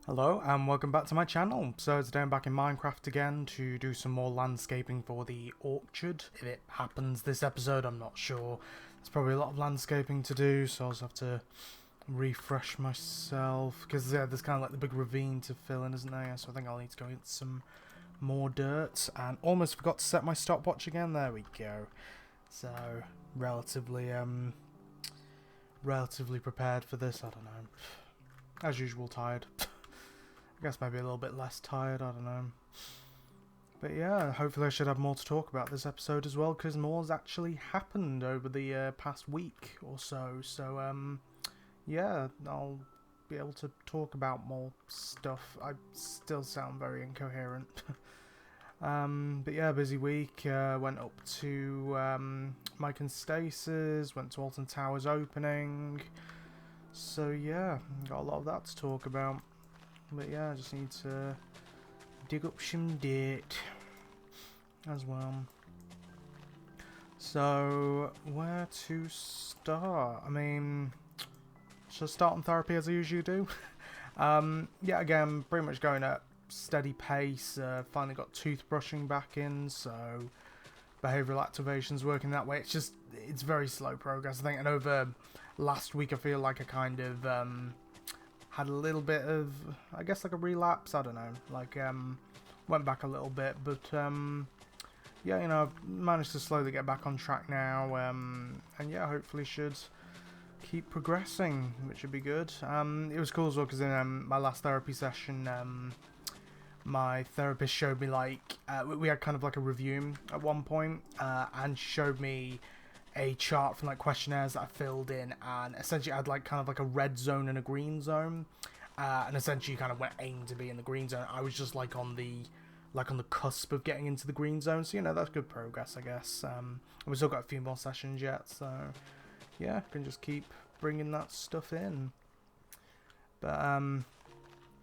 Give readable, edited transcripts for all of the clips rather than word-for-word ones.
Hello and welcome back to my channel. So today I'm back in Minecraft again to do some more landscaping for the orchard. If it happens this episode, I'm not sure. There's probably a lot of landscaping to do, so I'll just have to refresh myself. Because there's kind of like the big ravine to fill in, isn't there? So I think I'll need to go get some more dirt. And almost forgot to set my stopwatch again. There we go. So relatively prepared for this. I don't know. As usual, tired. I guess maybe a little bit less tired, I don't know. But yeah, hopefully I should have more to talk about this episode as well, because more's actually happened over the past week or so. So, yeah, I'll be able to talk about more stuff. I still sound very incoherent. But yeah, busy week. Went up to Mike and Stace's, went to Alton Towers opening. So yeah, got a lot of that to talk about. But yeah, I just need to dig up some dirt as well. So, where to start? I mean, should I start on therapy as I usually do? Yeah, again, pretty much going at steady pace. Finally got toothbrushing back in, so behavioural activation's working that way. It's very slow progress, I think. And over last week, I feel like I kind of had a little bit of, I guess, like a relapse. I don't know, like went back a little bit, but yeah, you know, I've managed to slowly get back on track now, and yeah, hopefully should keep progressing, which would be good. It was cool as well because in my last therapy session, my therapist showed me like we had kind of like a review at one point, and showed me a chart from like questionnaires that I filled in, and essentially I had like kind of like a red zone and a green zone, and essentially you kind of went aimed to be in the green zone. I was just like on the cusp of getting into the green zone, so you know, that's good progress, I guess. We've still got a few more sessions yet, so yeah, can just keep bringing that stuff in. But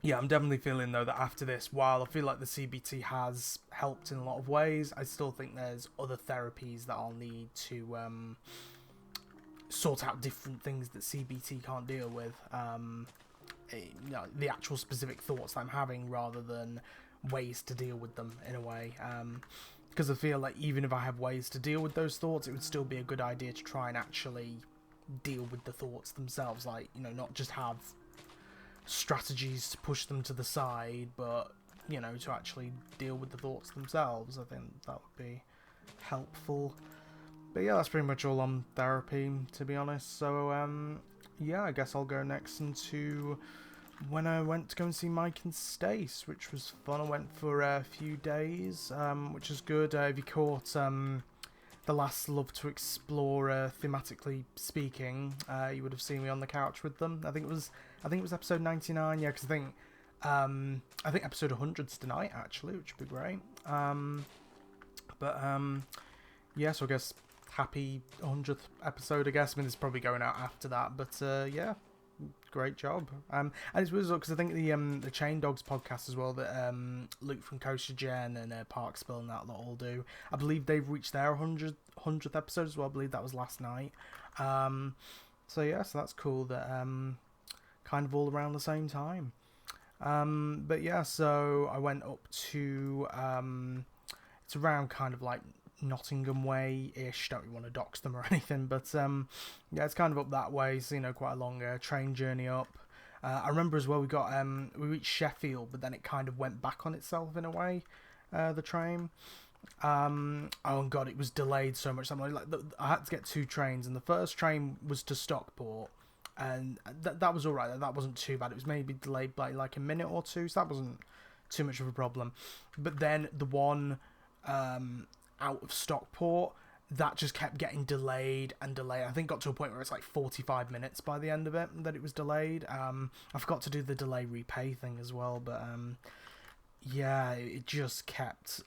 yeah, I'm definitely feeling though that after this, while I feel like the CBT has helped in a lot of ways, I still think there's other therapies that I'll need to sort out different things that CBT can't deal with. You know, the actual specific thoughts that I'm having rather than ways to deal with them in a way. Because I feel like even if I have ways to deal with those thoughts, it would still be a good idea to try and actually deal with the thoughts themselves. Like, you know, not just have strategies to push them to the side, but you know, to actually deal with the thoughts themselves. I think that would be helpful. But yeah, that's pretty much all on therapy, to be honest. So yeah, I guess I'll go next into when I went to go and see Mike and Stace, which was fun. I went for a few days, which is good. If you caught the last Love to Explore, thematically speaking, you would have seen me on the couch with them. I think it was episode 99, yeah, because I think episode 100's tonight, actually, which would be great. Yeah, so I guess happy 100th episode, I guess. I mean, it's probably going out after that, but yeah, great job. And it's weird because I think the Chain Dogs podcast as well, that Luke from Coaster Gen and Park Spill and that lot all do, I believe they've reached their 100th episode as well. I believe that was last night. So yeah, so that's cool that kind of all around the same time. But yeah, so I went up to it's around kind of like Nottingham way-ish. Don't really want to dox them or anything, but yeah, it's kind of up that way, so you know, quite a long train journey up. I remember as well we got we reached Sheffield, but then it kind of went back on itself in a way, the train. Oh god, it was delayed so much. I had to get two trains, and the first train was to Stockport, and that was alright. That wasn't too bad. It was maybe delayed by like a minute or two, so that wasn't too much of a problem. But then the one out of Stockport, that just kept getting delayed and delayed. I think got to a point where it's like 45 minutes by the end of it that it was delayed. I forgot to do the delay repay thing as well, but yeah, it just kept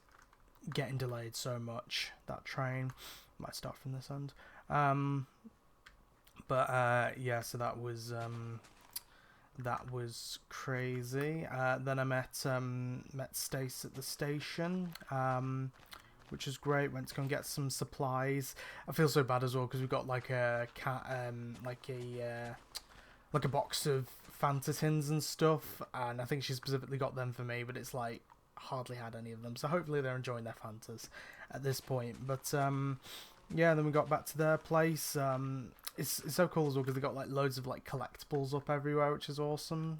getting delayed so much, that train. Might start from this end. Yeah, so that was crazy. Then I met Stace at the station, which is great. Went to go and get some supplies. I feel so bad as well because we've got like a cat, like a box of Fanta tins and stuff, and I think she specifically got them for me, but it's like hardly had any of them, so hopefully they're enjoying their Fantas at this point. But yeah, then we got back to their place. It's so cool as well because they got like loads of like collectibles up everywhere, which is awesome.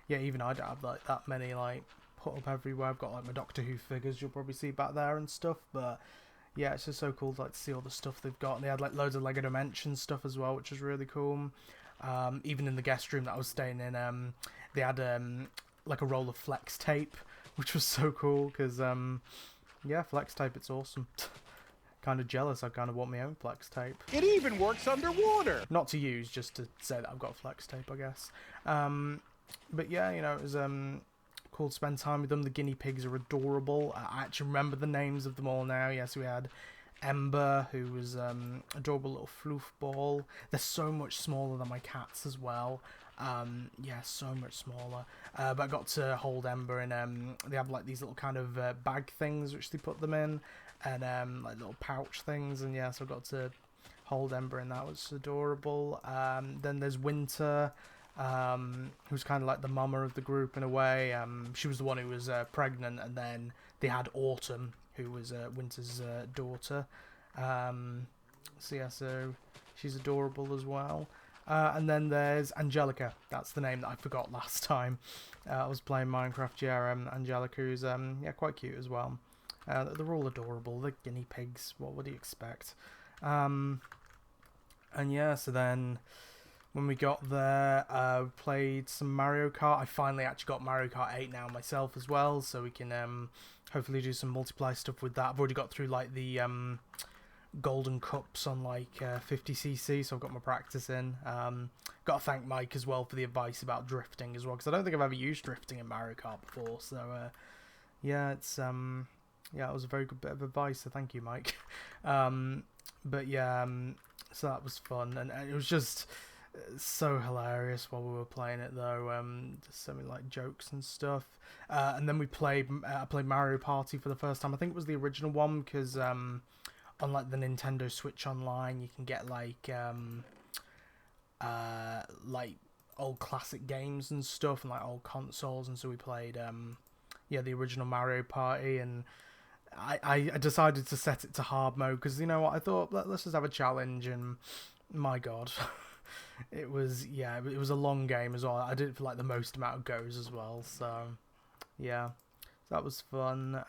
Yeah, even I don't have like that many like put up everywhere. I've got like my Doctor Who figures you'll probably see back there and stuff, but yeah, it's just so cool to like see all the stuff they've got. And they had like loads of Lego Dimensions stuff as well, which is really cool. Even in the guest room that I was staying in, they had like a roll of flex tape, which was so cool because yeah, flex tape, it's awesome. Kind of jealous. I kind of want my own flex tape. It even works underwater. Not to use, just to say that I've got flex tape, I guess. But yeah, you know, it was cool to spend time with them. The guinea pigs are adorable. I actually remember the names of them all now. Yes, we had Ember, who was adorable little floof ball. They're so much smaller than my cats as well. Yeah, so much smaller. But I got to hold Ember, and they have like these little kind of bag things which they put them in, and like little pouch things. And yeah, so I got to hold Ember, and that was adorable. Then there's Winter, who's kind of like the mama of the group in a way. She was the one who was pregnant, and then they had Autumn, who was Winter's daughter. So yeah, so she's adorable as well. And then there's Angelica. That's the name that I forgot last time. I was playing Minecraft. Yeah, Angelica, who's yeah, quite cute as well. They're all adorable. They're guinea pigs. What do you expect? And yeah, so then when we got there, played some Mario Kart. I finally actually got Mario Kart 8 now myself as well, so we can hopefully do some multiplayer stuff with that. I've already got through like the golden cups on like 50cc, so I've got my practice in. Got to thank Mike as well for the advice about drifting as well, because I don't think I've ever used drifting in Mario Kart before. So yeah, it's yeah, it was a very good bit of advice, so thank you, Mike. But yeah, so that was fun, and it was just so hilarious while we were playing it though. Just so many like jokes and stuff. And then we played I played Mario Party for the first time. I think it was the original one, because on like the Nintendo Switch Online you can get like old classic games and stuff, and like old consoles, and so we played yeah, the original Mario Party. And I decided to set it to hard mode because, you know what, I thought let's just have a challenge, and my god. It was, yeah, it was a long game as well. I did it for like the most amount of goes as well, so yeah, that was fun.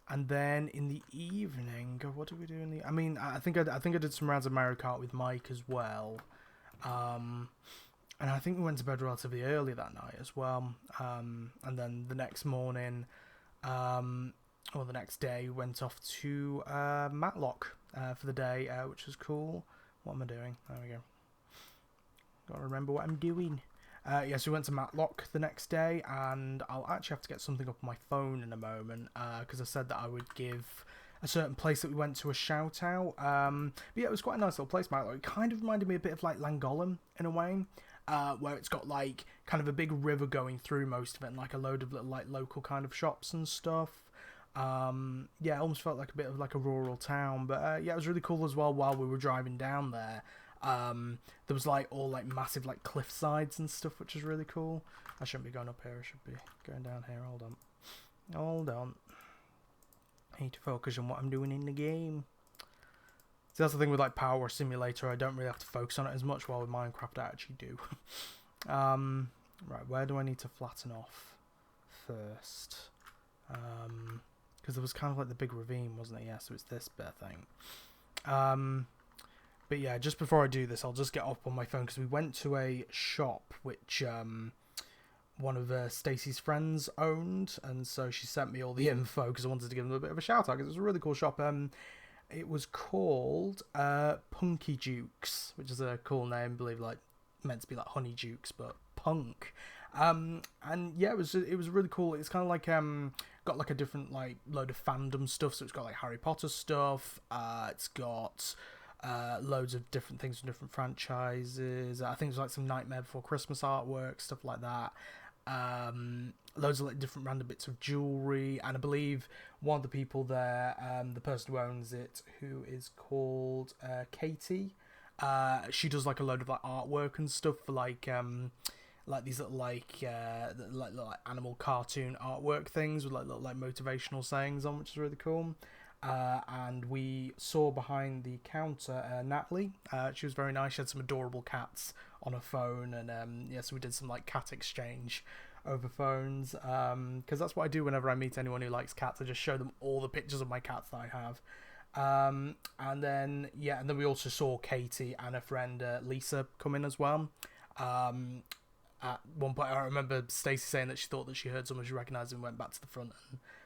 And then in the evening, what did we do in the? I mean, I think I did some rounds of Mario Kart with Mike as well. And I think we went to bed relatively early that night as well. And then the next morning, or the next day, we went off to Matlock for the day, which was cool. What am I doing? There we go. Gotta remember what I'm doing. Yeah, so we went to Matlock the next day, and I'll actually have to get something up on my phone in a moment, because I said that I would give a certain place that we went to a shout out. But yeah, it was quite a nice little place, Matlock. It kind of reminded me a bit of like Llangollen in a way, where it's got like kind of a big river going through most of it, and like a load of little like local kind of shops and stuff. Yeah, it almost felt like a bit of like a rural town, but yeah, it was really cool as well. While we were driving down there, there was like all like massive like cliff sides and stuff, which is really cool. I shouldn't be going up here, I should be going down here. Hold on, I need to focus on what I'm doing in the game. See, that's the thing with like Power Simulator, I don't really have to focus on it as much, while with Minecraft I actually do. Right, where do I need to flatten off first? Because there was kind of like the big ravine, wasn't it? Yeah, so it's this bit, I think. But yeah, just before I do this, I'll just get up on my phone, because we went to a shop which one of Stacey's friends owned, and so she sent me all the info because I wanted to give them a bit of a shout out, because it was a really cool shop. It was called Punnydukes, which is a cool name, I believe, like meant to be like Honey Dukes, but punk. And yeah, it was really cool. It's kind of like got like a different like load of fandom stuff. So it's got like Harry Potter stuff. It's got loads of different things from different franchises. I think there's like some Nightmare Before Christmas artwork, stuff like that. Loads of like different random bits of jewelry, and I believe one of the people there, the person who owns it, who is called Katie, She does like a load of like artwork and stuff for like these little like animal cartoon artwork things with like little like motivational sayings on, which is really cool. And we saw behind the counter Natalie. She was very nice. She had some adorable cats on her phone, and so we did some like cat exchange over phones, because that's what I do whenever I meet anyone who likes cats. I just show them all the pictures of my cats that I have. And then we also saw Katie and her friend Lisa come in as well. At one point, I remember Stacey saying that she thought that she heard someone she recognised and went back to the front,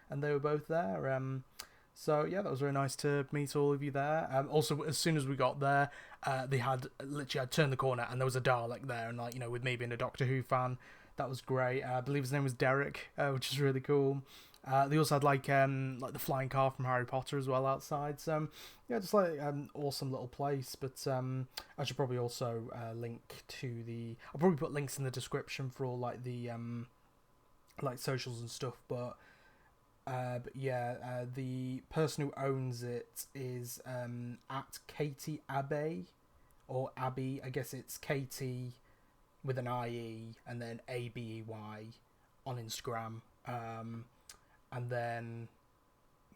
and they were both there. So yeah, that was very nice to meet all of you there. Also, as soon as we got there, they had literally, I'd turned the corner and there was a Dalek there, and like, you know, with me being a Doctor Who fan, that was great. I believe his name was Derek, which is really cool. They also had like the flying car from Harry Potter as well outside. So yeah, just like awesome little place. But I should probably also link to the. I'll probably put links in the description for all like the like socials and stuff. But yeah, the person who owns it is at Katie Abey, or Abey. I guess it's Katie with an IE and then ABEY on Instagram. And then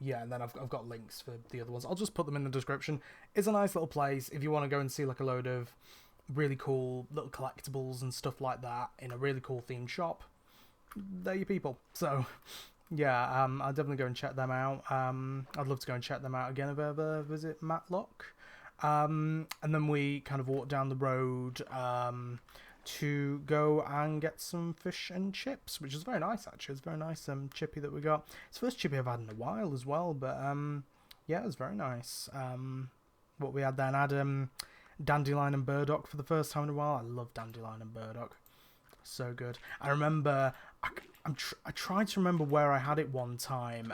I've got links for the other ones. I'll just put them in the description. It's a nice little place if you want to go and see like a load of really cool little collectibles and stuff like that in a really cool themed shop. They're your people. So yeah, I'll definitely go and check them out. I'd love to go and check them out again if I ever visit Matlock. And then we kind of walked down the road to go and get some fish and chips, which is very nice actually. It's very nice chippy that we got. It's the first chippy I've had in a while as well, but yeah, it was very nice. What we had then, I had dandelion and burdock for the first time in a while. I love dandelion and burdock, so good. I remember I tried to remember where I had it one time.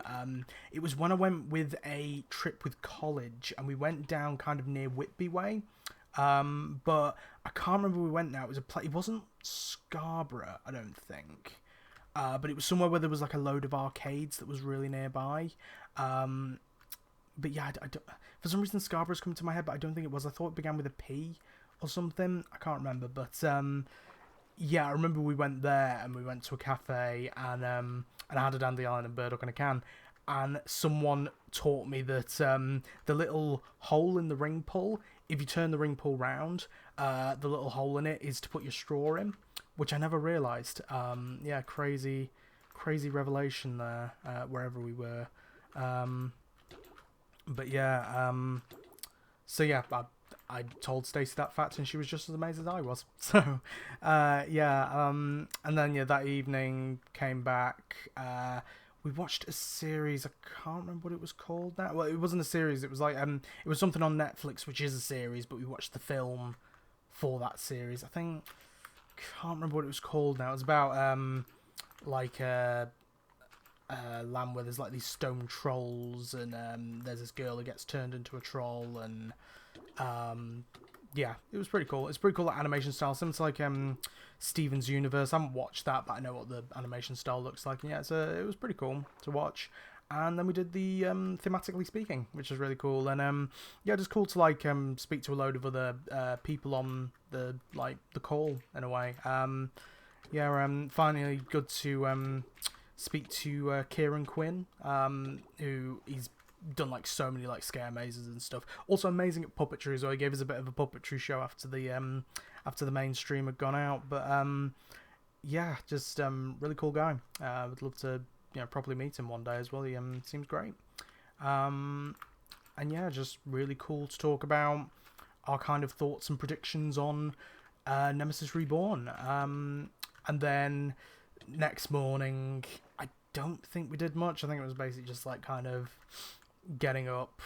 It was when I went with a trip with college, and we went down kind of near Whitby way. But I can't remember where we went now. It was it wasn't Scarborough, I don't think. But it was somewhere where there was like a load of arcades that was really nearby. But yeah, I don't, for some reason Scarborough's come to my head, but I don't think it was. I thought it began with a P or something. I can't remember, but yeah, I remember we went there and we went to a cafe, and I had a dandelion and burdock in a can. And someone taught me that the little hole in the ring pull, if you turn the ring pull round, the little hole in it is to put your straw in, which I never realised. Yeah, crazy revelation there, wherever we were. But yeah, so yeah, I told Stacey that fact, and she was just as amazed as I was. So, yeah, and then yeah, that evening came back. We watched a series. I can't remember what it was called now. Well, it wasn't a series. It was like it was something on Netflix, which is a series, but we watched the film for that series. I can't remember what it was called now. It was about like a land where there's like these stone trolls, and there's this girl who gets turned into a troll, and yeah, it was pretty cool. It's pretty cool, that animation style. Similar to like Steven's Universe. I haven't watched that, but I know what the animation style looks like. And yeah, it was pretty cool to watch. And then we did the thematically speaking, which was really cool. And yeah, just cool to like speak to a load of other people on the call in a way. Yeah, finally good to speak to Kieran Quinn, who he's done like so many like scare mazes and stuff. Also amazing at puppetry as well. He gave us a bit of a puppetry show after the mainstream had gone out. But yeah, just really cool guy. Would love to properly meet him one day as well. He seems great. And yeah, just really cool to talk about our kind of thoughts and predictions on Nemesis Reborn. And then next morning, I don't think we did much. I think it was basically just like kind of getting up.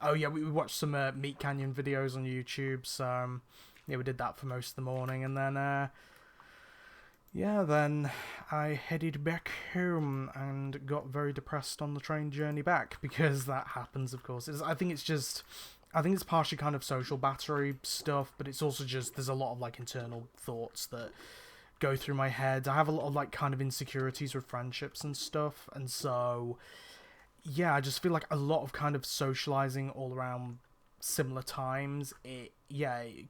Oh yeah, we watched some Meat Canyon videos on YouTube, so yeah, we did that for most of the morning, and then yeah, then I headed back home and got very depressed on the train journey back, because that happens, of course. I think it's partially kind of social battery stuff, but it's also just there's a lot of like internal thoughts that go through my head. I have a lot of like kind of insecurities with friendships and stuff, and so yeah, I just feel like a lot of kind of socializing all around similar times, it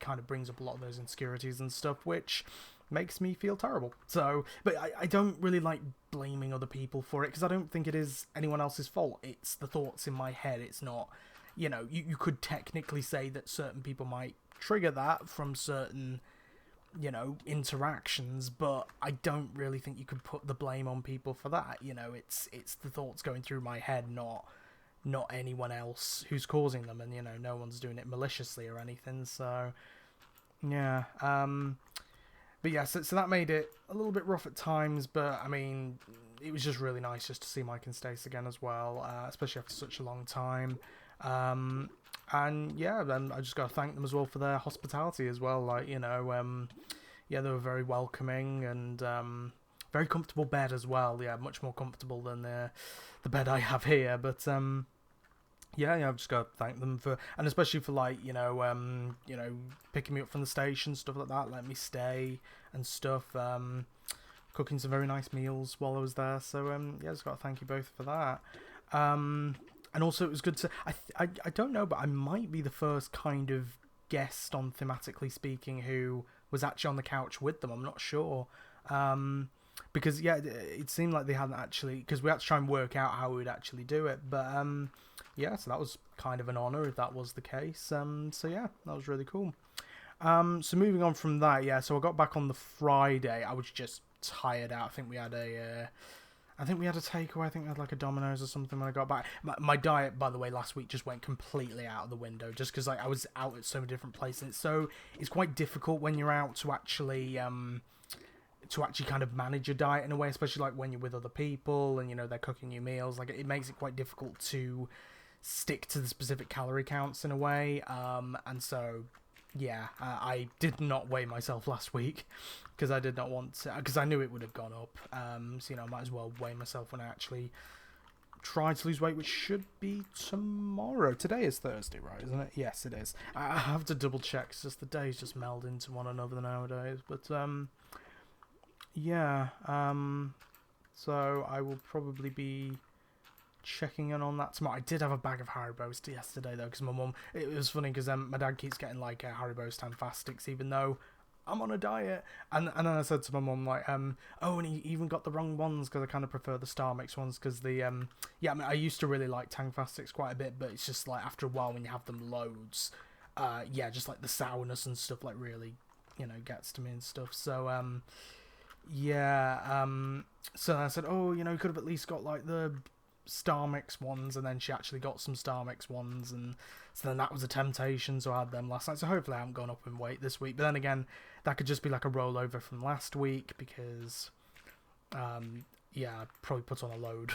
kind of brings up a lot of those insecurities and stuff, which makes me feel terrible. So, but I don't really like blaming other people for it, because I don't think it is anyone else's fault. It's the thoughts in my head. It's not, you could technically say that certain people might trigger that from certain, interactions, but I don't really think you could put the blame on people for that. It's the thoughts going through my head, not anyone else who's causing them, and no one's doing it maliciously or anything. So yeah, but yeah, so that made it a little bit rough at times, but I mean, it was just really nice just to see Mike and Stace again as well, especially after such a long time. And yeah, then I just got to thank them as well for their hospitality as well. Like, yeah, they were very welcoming, and very comfortable bed as well. Yeah, much more comfortable than the bed I have here. But yeah, I've just got to thank them for, and especially for like, picking me up from the station, stuff like that, letting me stay and stuff, cooking some very nice meals while I was there. So yeah, just got to thank you both for that. And also it was good to, I don't know, but I might be the first kind of guest on Thematically Speaking who was actually on the couch with them. I'm not sure. Because yeah, it seemed like they hadn't actually, because we had to try and work out how we would actually do it. But yeah, so that was kind of an honour if that was the case. So yeah, that was really cool. So moving on from that, yeah, so I got back on the Friday. I was just tired out. I think we had a takeaway. I think we had like a Domino's or something when I got back. My diet, by the way, last week just went completely out of the window, just because like I was out at so many different places. So it's quite difficult when you're out to actually kind of manage your diet in a way, especially like when you're with other people and they're cooking you meals. Like it makes it quite difficult to stick to the specific calorie counts in a way. And so yeah, I did not weigh myself last week because I did not want to, because I knew it would have gone up. So I might as well weigh myself when I actually try to lose weight, which should be tomorrow. Today is Thursday, right? Isn't it? Yes, it is. I have to double check. It's just the days just meld into one another nowadays. But yeah. So I will probably be checking in on that tomorrow. I did have a bag of Haribo's yesterday though, because my mum, it was funny because my dad keeps getting like Haribo's Stand-Fast sticks even though I'm on a diet, and then I said to my mum like oh, and he even got the wrong ones because I kind of prefer the Star Mix ones, because the yeah, I mean, I used to really like Tang-Fast sticks quite a bit, but it's just like after a while when you have them loads, yeah, just like the sourness and stuff like really gets to me and stuff. So yeah, so I said, oh, you could have at least got like the Star Mix ones, and then she actually got some Star Mix ones, and so then that was a temptation, so I had them last night. So hopefully I haven't gone up in weight this week, but then again, that could just be like a rollover from last week, because yeah, I probably put on a load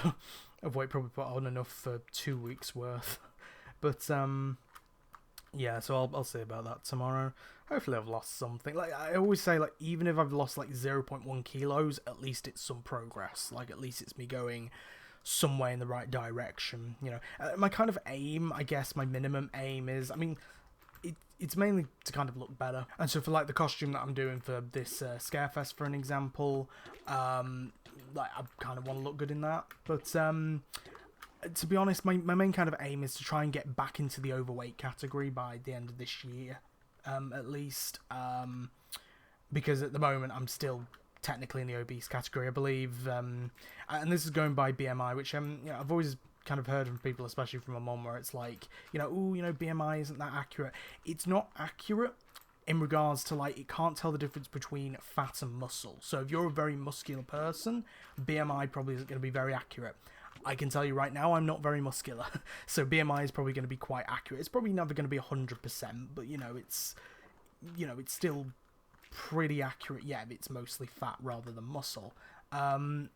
of weight, probably put on enough for 2 weeks worth. But yeah, so I'll see about that tomorrow. Hopefully I've lost something. Like I always say, like even if I've lost like 0.1 kilos, at least it's some progress. Like at least it's me going some way in the right direction. My kind of aim, I guess, my minimum aim is, I mean, it's mainly to kind of look better. And so for like the costume that I'm doing for this Scarefest, for an example, like I kind of want to look good in that. But to be honest, my main kind of aim is to try and get back into the overweight category by the end of this year, at least, because at the moment I'm still technically in the obese category, I believe, and this is going by BMI, which I've always kind of heard from people, especially from my mum, where it's like, BMI isn't that accurate. It's not accurate in regards to like, it can't tell the difference between fat and muscle. So if you're a very muscular person, BMI probably isn't going to be very accurate. I can tell you right now, I'm not very muscular, so BMI is probably going to be quite accurate. It's probably never going to be 100%, but it's still pretty accurate. Yeah, it's mostly fat rather than muscle. And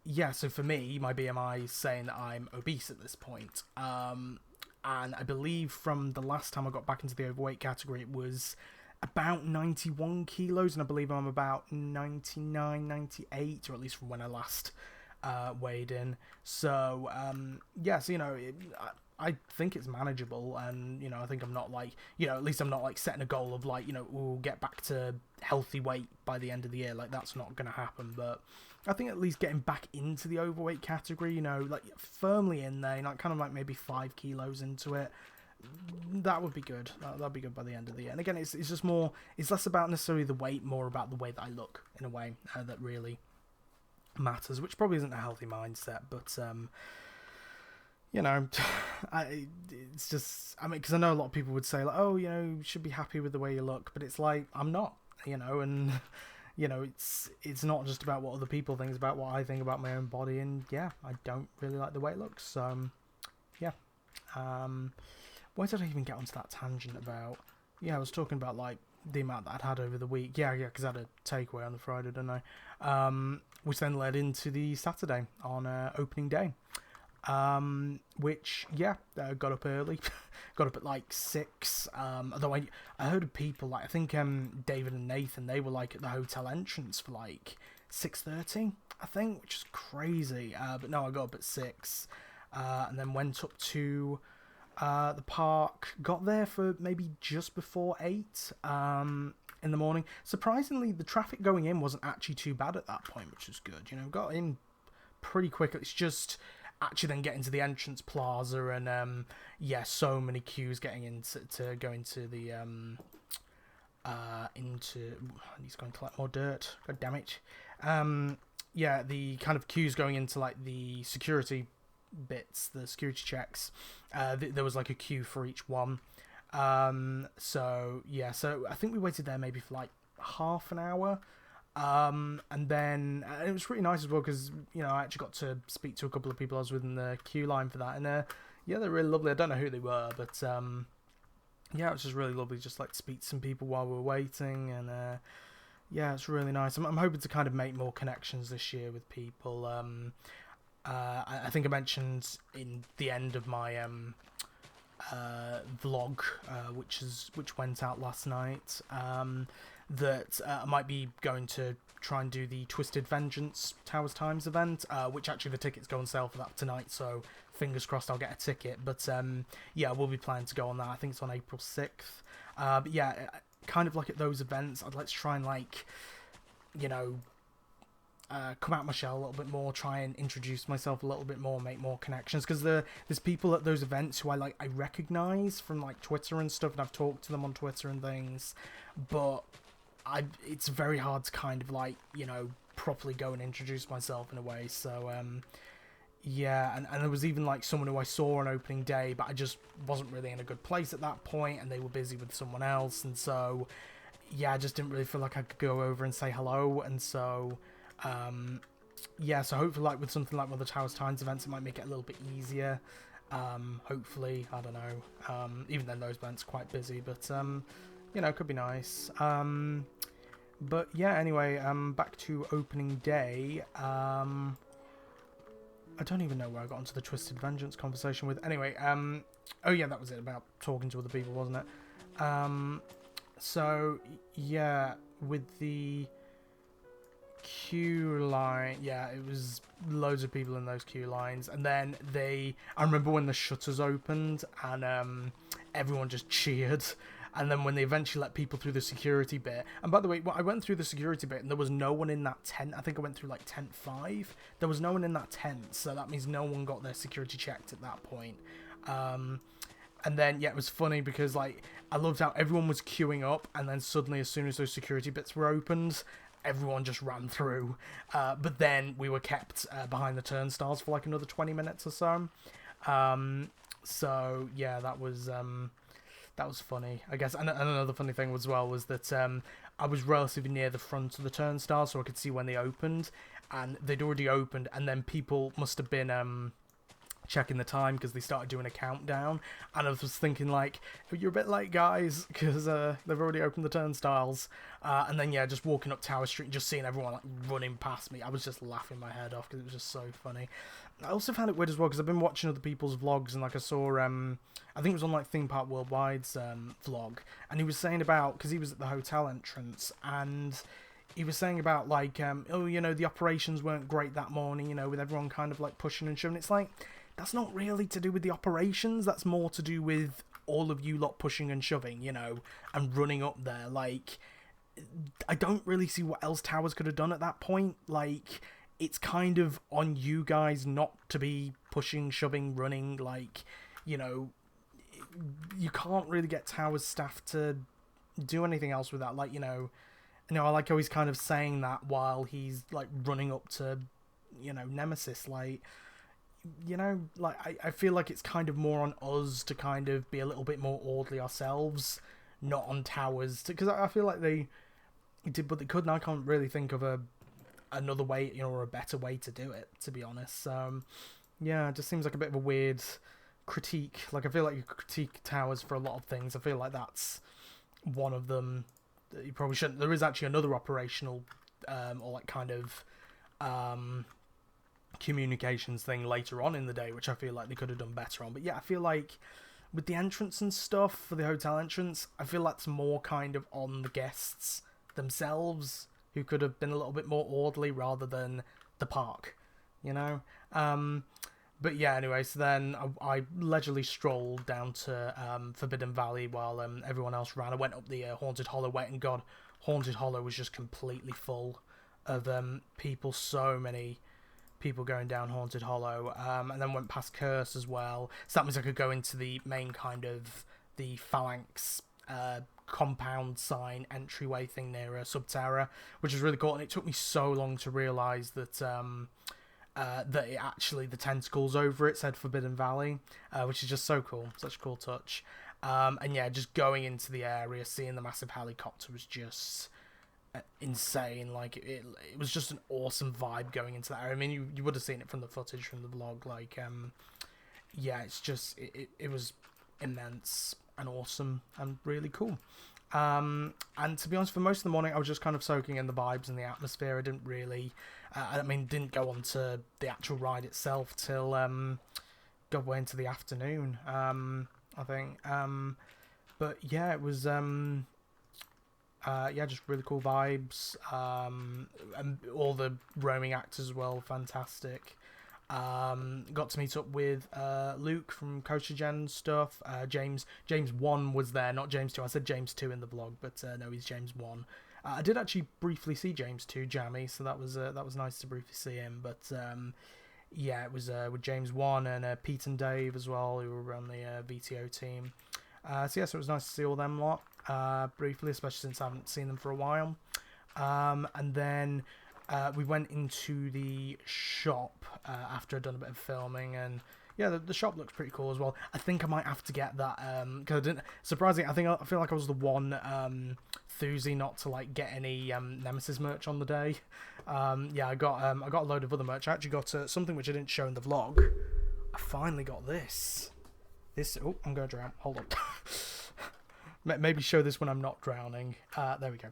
yeah, so for me, my BMI is saying that I'm obese at this point. And I believe from the last time I got back into the overweight category, it was about 91 kilos, and I believe I'm about 99, 98, or at least from when I last weighed in. So yeah, so I think it's manageable, and I think I'm not like, at least I'm not like setting a goal of like, we'll get back to healthy weight by the end of the year. Like that's not going to happen, but I think at least getting back into the overweight category, like firmly in there, kind of like maybe 5 kilos into it. That would be good. That'd be good by the end of the year. And again, it's just more, it's less about necessarily the weight, more about the way that I look in a way that really matters, which probably isn't a healthy mindset, but it's just, because I know a lot of people would say like, oh, you should be happy with the way you look, but it's like, I'm not, and it's not just about what other people think, it's about what I think about my own body, and yeah, I don't really like the way it looks, so yeah. Why did I even get onto that tangent about? Yeah, I was talking about like the amount that I'd had over the week. Yeah, because I had a takeaway on the Friday, didn't I? Which then led into the Saturday on opening day. Which, yeah, got up early. Got up at like 6. Although I heard of people, like I think David and Nathan, they were like at the hotel entrance for like 6:30, I think, which is crazy. But no, I got up at 6. And then went up to the park, got there for maybe just before 8 in the morning. Surprisingly, the traffic going in wasn't actually too bad at that point, which was good. Got in pretty quickly. It's just actually then getting to the entrance plaza and so many queues getting into to go into the he's going to collect more dirt. God damn it. The kind of queues going into like the security bits, the security checks, there was like a queue for each one, so I think we waited there maybe for like half an hour, and then it was pretty nice as well because I actually got to speak to a couple of people I was with in the queue line for that, and they're really lovely. I don't know who they were, but it was just really lovely just like to speak to some people while we were waiting, and it's really nice. I'm hoping to kind of make more connections this year with people. I think I mentioned in the end of my vlog, which went out last night, that I might be going to try and do the Twisted Vengeance Towers Times event, which actually the tickets go on sale for that tonight, so fingers crossed I'll get a ticket. But we'll be planning to go on that. I think it's on April 6th. But yeah, kind of like at those events, I'd like to try and like, come out my shell a little bit more, try and introduce myself a little bit more, make more connections, because there's people at those events who I recognize from like Twitter and stuff, and I've talked to them on Twitter and things, but it's very hard to kind of like properly go and introduce myself in a way. So and there was even like someone who I saw on opening day, but I just wasn't really in a good place at that point, and they were busy with someone else, and so I just didn't really feel like I could go over and say hello, and so so hopefully like with something like one of the Towers Times events, it might make it a little bit easier. Hopefully, I don't know. Even then those events are quite busy, but it could be nice. But yeah, anyway, back to opening day. I don't even know where I got onto the Twisted Vengeance conversation with. Anyway, oh yeah, that was it, about talking to other people, wasn't it? So yeah, with the queue line, it was loads of people in those queue lines, and then I remember when the shutters opened and everyone just cheered, and then when they eventually let people through the security bit, and by the way, I went through the security bit and there was no one in that tent. I think I went through like tent 5. There was no one in that tent, so that means no one got their security checked at that point. And then it was funny because like I loved how everyone was queuing up, and then suddenly as soon as those security bits were opened, everyone just ran through, but then we were kept behind the turnstiles for like another 20 minutes or so. So yeah, that was funny, I guess. And another funny thing as well was that I was relatively near the front of the turnstile, so I could see when they opened, and they'd already opened, and then people must have been checking the time because they started doing a countdown, and I was thinking like, you're a bit late guys, because they've already opened the turnstiles, and then just walking up Tower Street and just seeing everyone like running past me, I was just laughing my head off because it was just so funny. I also found it weird as well because I've been watching other people's vlogs, and like I saw I think it was on like Theme Park Worldwide's vlog, and he was saying about, because he was at the hotel entrance, and he was saying about like the operations weren't great that morning, with everyone kind of like pushing and shoving. It's like, that's not really to do with the operations. That's more to do with all of you lot pushing and shoving, you know, and running up there. Like, I don't really see what else Towers could have done at that point. Like, it's kind of on you guys not to be pushing, shoving, running. Like, you know, you can't really get Towers staff to do anything else with that. Like, I like how he's kind of saying that while he's like running up to, Nemesis. Like, I feel like it's kind of more on us to kind of be a little bit more orderly ourselves, not on Towers. Because I feel like they did what they could, and I can't really think of another way, or a better way to do it, to be honest. Yeah, it just seems like a bit of a weird critique. Like, I feel like you critique Towers for a lot of things. I feel like that's one of them that you probably shouldn't. There is actually another operational or like kind of communications thing later on in the day, which I feel like they could have done better on. But yeah, I feel like with the entrance and stuff for the hotel entrance, I feel that's more kind of on the guests themselves, who could have been a little bit more orderly rather than the park, But yeah, anyway, so then I leisurely strolled down to Forbidden Valley while everyone else ran. I went up the Haunted Hollow way, and God, Haunted Hollow was just completely full of people. So many people going down Haunted Hollow, and then went past Curse as well. So that means I could go into the main kind of the Phalanx compound sign entryway thing near Subterra, which is really cool. And it took me so long to realise that that it actually, the tentacles over it said Forbidden Valley, which is just so cool. Such a cool touch. And yeah, just going into the area, seeing the massive helicopter was just insane. Like, it was just an awesome vibe going into that area. I mean, you would have seen it from the footage from the vlog. Like, yeah, it's just, it was immense and awesome and really cool. And to be honest, for most of the morning, I was just kind of soaking in the vibes and the atmosphere. I didn't really, didn't go on to the actual ride itself till got way into the afternoon, I think. But yeah, it was just really cool vibes. And all the roaming actors as well, fantastic. Got to meet up with Luke from Coaster Gen stuff. James 1 was there, not James 2. I said James 2 in the vlog, but no, he's James 1. I did actually briefly see James 2 Jammy, so that was nice to briefly see him. But yeah, it was with James 1 and Pete and Dave as well, who were on the VTO team. So it was nice to see all them lot briefly, especially since I haven't seen them for a while. And then we went into the shop after I'd done a bit of filming, and yeah, the shop looks pretty cool as well. I think I might have to get that because I didn't. Surprisingly, I feel like I was the one thuzy not to like get any Nemesis merch on the day. Yeah, I got a load of other merch. I actually got something which I didn't show in the vlog. I finally got this. Oh, I'm gonna drown. Hold on. Maybe show this when I'm not drowning. There we go.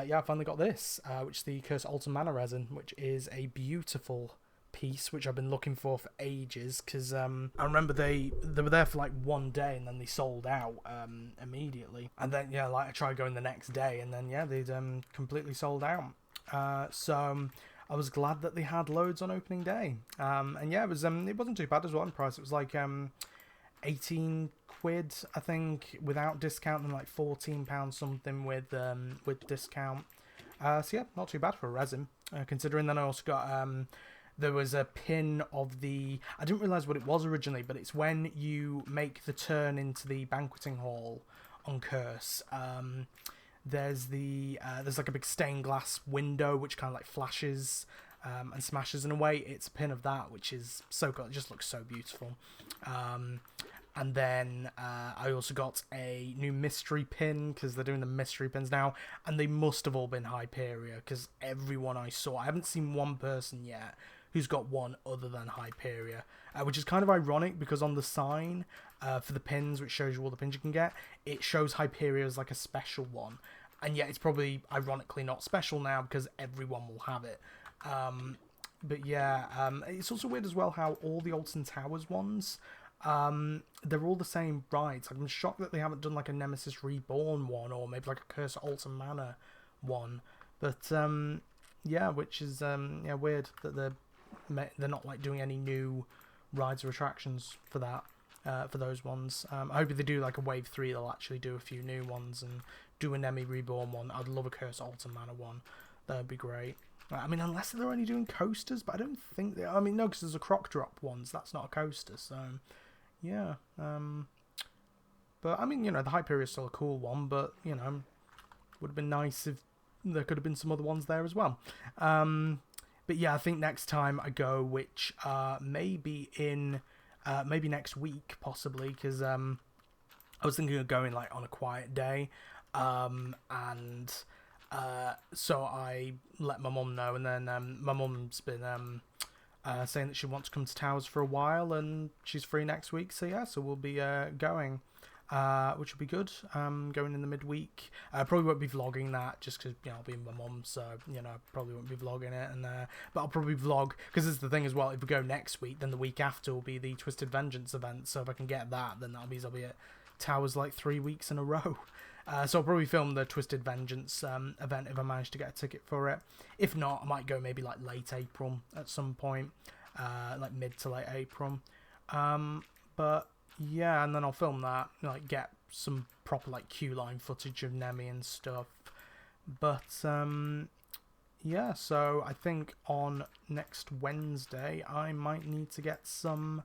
Yeah, I finally got this, which is the Curse Alton Manor resin, which is a beautiful piece, which I've been looking for ages, because I remember they were there for like one day, and then they sold out immediately. And then, yeah, like I tried going the next day, and then, yeah, they'd completely sold out. So I was glad that they had loads on opening day. And yeah, it wasn't too bad as well in price. It was like 18 quid, I think, without discount, and like £14 something with discount. So yeah, not too bad for a resin, considering. Then I also got there was a pin of the, I didn't realise what it was originally, but it's when you make the turn into the banqueting hall on Curse. There's like a big stained glass window which kind of like flashes and smashes in a way. It's a pin of that, which is so cool. It just looks so beautiful. And then I also got a new mystery pin, because they're doing the mystery pins now, and they must have all been Hyperia, because everyone I saw, I haven't seen one person yet who's got one other than Hyperia, which is kind of ironic, because on the sign for the pins, which shows you all the pins you can get, it shows Hyperia as like a special one, and yet it's probably ironically not special now, because everyone will have it. But yeah, it's also weird as well how all the Alton Towers ones, they're all the same rides. I'm shocked that they haven't done like a Nemesis Reborn one, or maybe like a Curse Alton Manor one. But yeah, which is yeah, weird that they're not like doing any new rides or attractions for that. For those ones. I hope if they do like a wave 3, they'll actually do a few new ones and do an Emmy Reborn one. I'd love a Curse Alton Manor one. That would be great. I mean, unless they're only doing coasters, but I don't think they... I mean, no, because there's a Croc Drop ones. That's not a coaster, so... Yeah. But, I mean, you know, the Hyperion's still a cool one, but, you know, would have been nice if there could have been some other ones there as well. But, yeah, I think next time I go, which maybe in... maybe next week, possibly, because I was thinking of going, like, on a quiet day, and so I let my mum know, and then my mum's been saying that she wants to come to Towers for a while, and she's free next week, so yeah, so we'll be going, which will be good, going in the midweek. I probably won't be vlogging that, just because, you know, I'll be with my mum, so, you know, probably won't be vlogging it, and but I'll probably vlog, because this is the thing as well, if we go next week, then the week after will be the Twisted Vengeance event, so if I can get that, then that'll mean I'll be at Towers, like, 3 weeks in a row. So I'll probably film the Twisted Vengeance event if I manage to get a ticket for it. If not, I might go maybe, like, late April at some point, like, mid to late April. But... yeah, and then I'll film that, like, get some proper, like, queue-line footage of Nemi and stuff. But, yeah, so I think on next Wednesday, I might need to get some...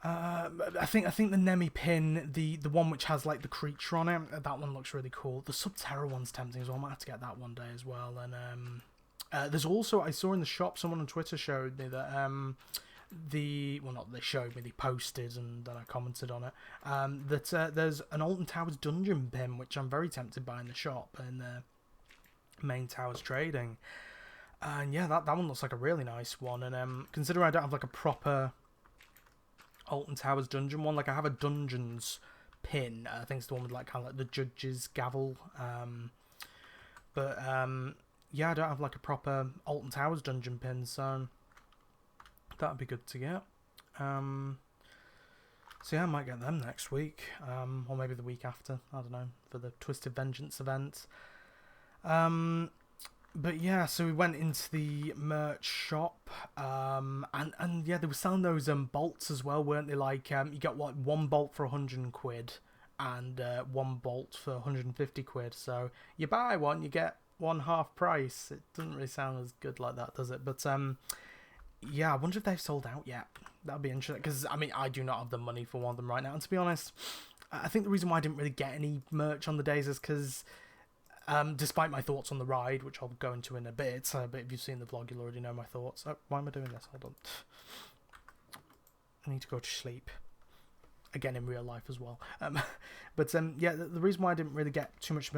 I think the Nemi pin, the one which has, like, the creature on it, that one looks really cool. The Subterra one's tempting as well. I might have to get that one day as well. And there's also, I saw in the shop, someone on Twitter showed me that... well, not they showed me, they posted, and then I commented on it, that there's an Alton Towers dungeon pin, which I'm very tempted by in the shop, and main Towers trading. And yeah, that one looks like a really nice one, and considering I don't have, like, a proper Alton Towers dungeon one, like, I have a dungeons pin, I think it's the one with, like, kind of like the judge's gavel, but yeah, I don't have, like, a proper Alton Towers dungeon pin, so... that'd be good to get. So yeah, I might get them next week, or maybe the week after. I don't know, for the Twisted Vengeance event. But yeah, so we went into the merch shop, and yeah, they were selling those bolts as well, weren't they? Like, you get what, one bolt for 100 quid, and one bolt for 150 quid. So you buy one, you get one half price. It doesn't really sound as good like that, does it? But yeah, I wonder if they've sold out yet. That'd be interesting, because, I mean, I do not have the money for one of them right now. And to be honest, I think the reason why I didn't really get any merch on the days is because, despite my thoughts on the ride, which I'll go into in a bit, but if you've seen the vlog, you'll already know my thoughts. Oh, why am I doing this? Hold on. I need to go to sleep. Again, in real life as well. But yeah, the reason why I didn't really get too much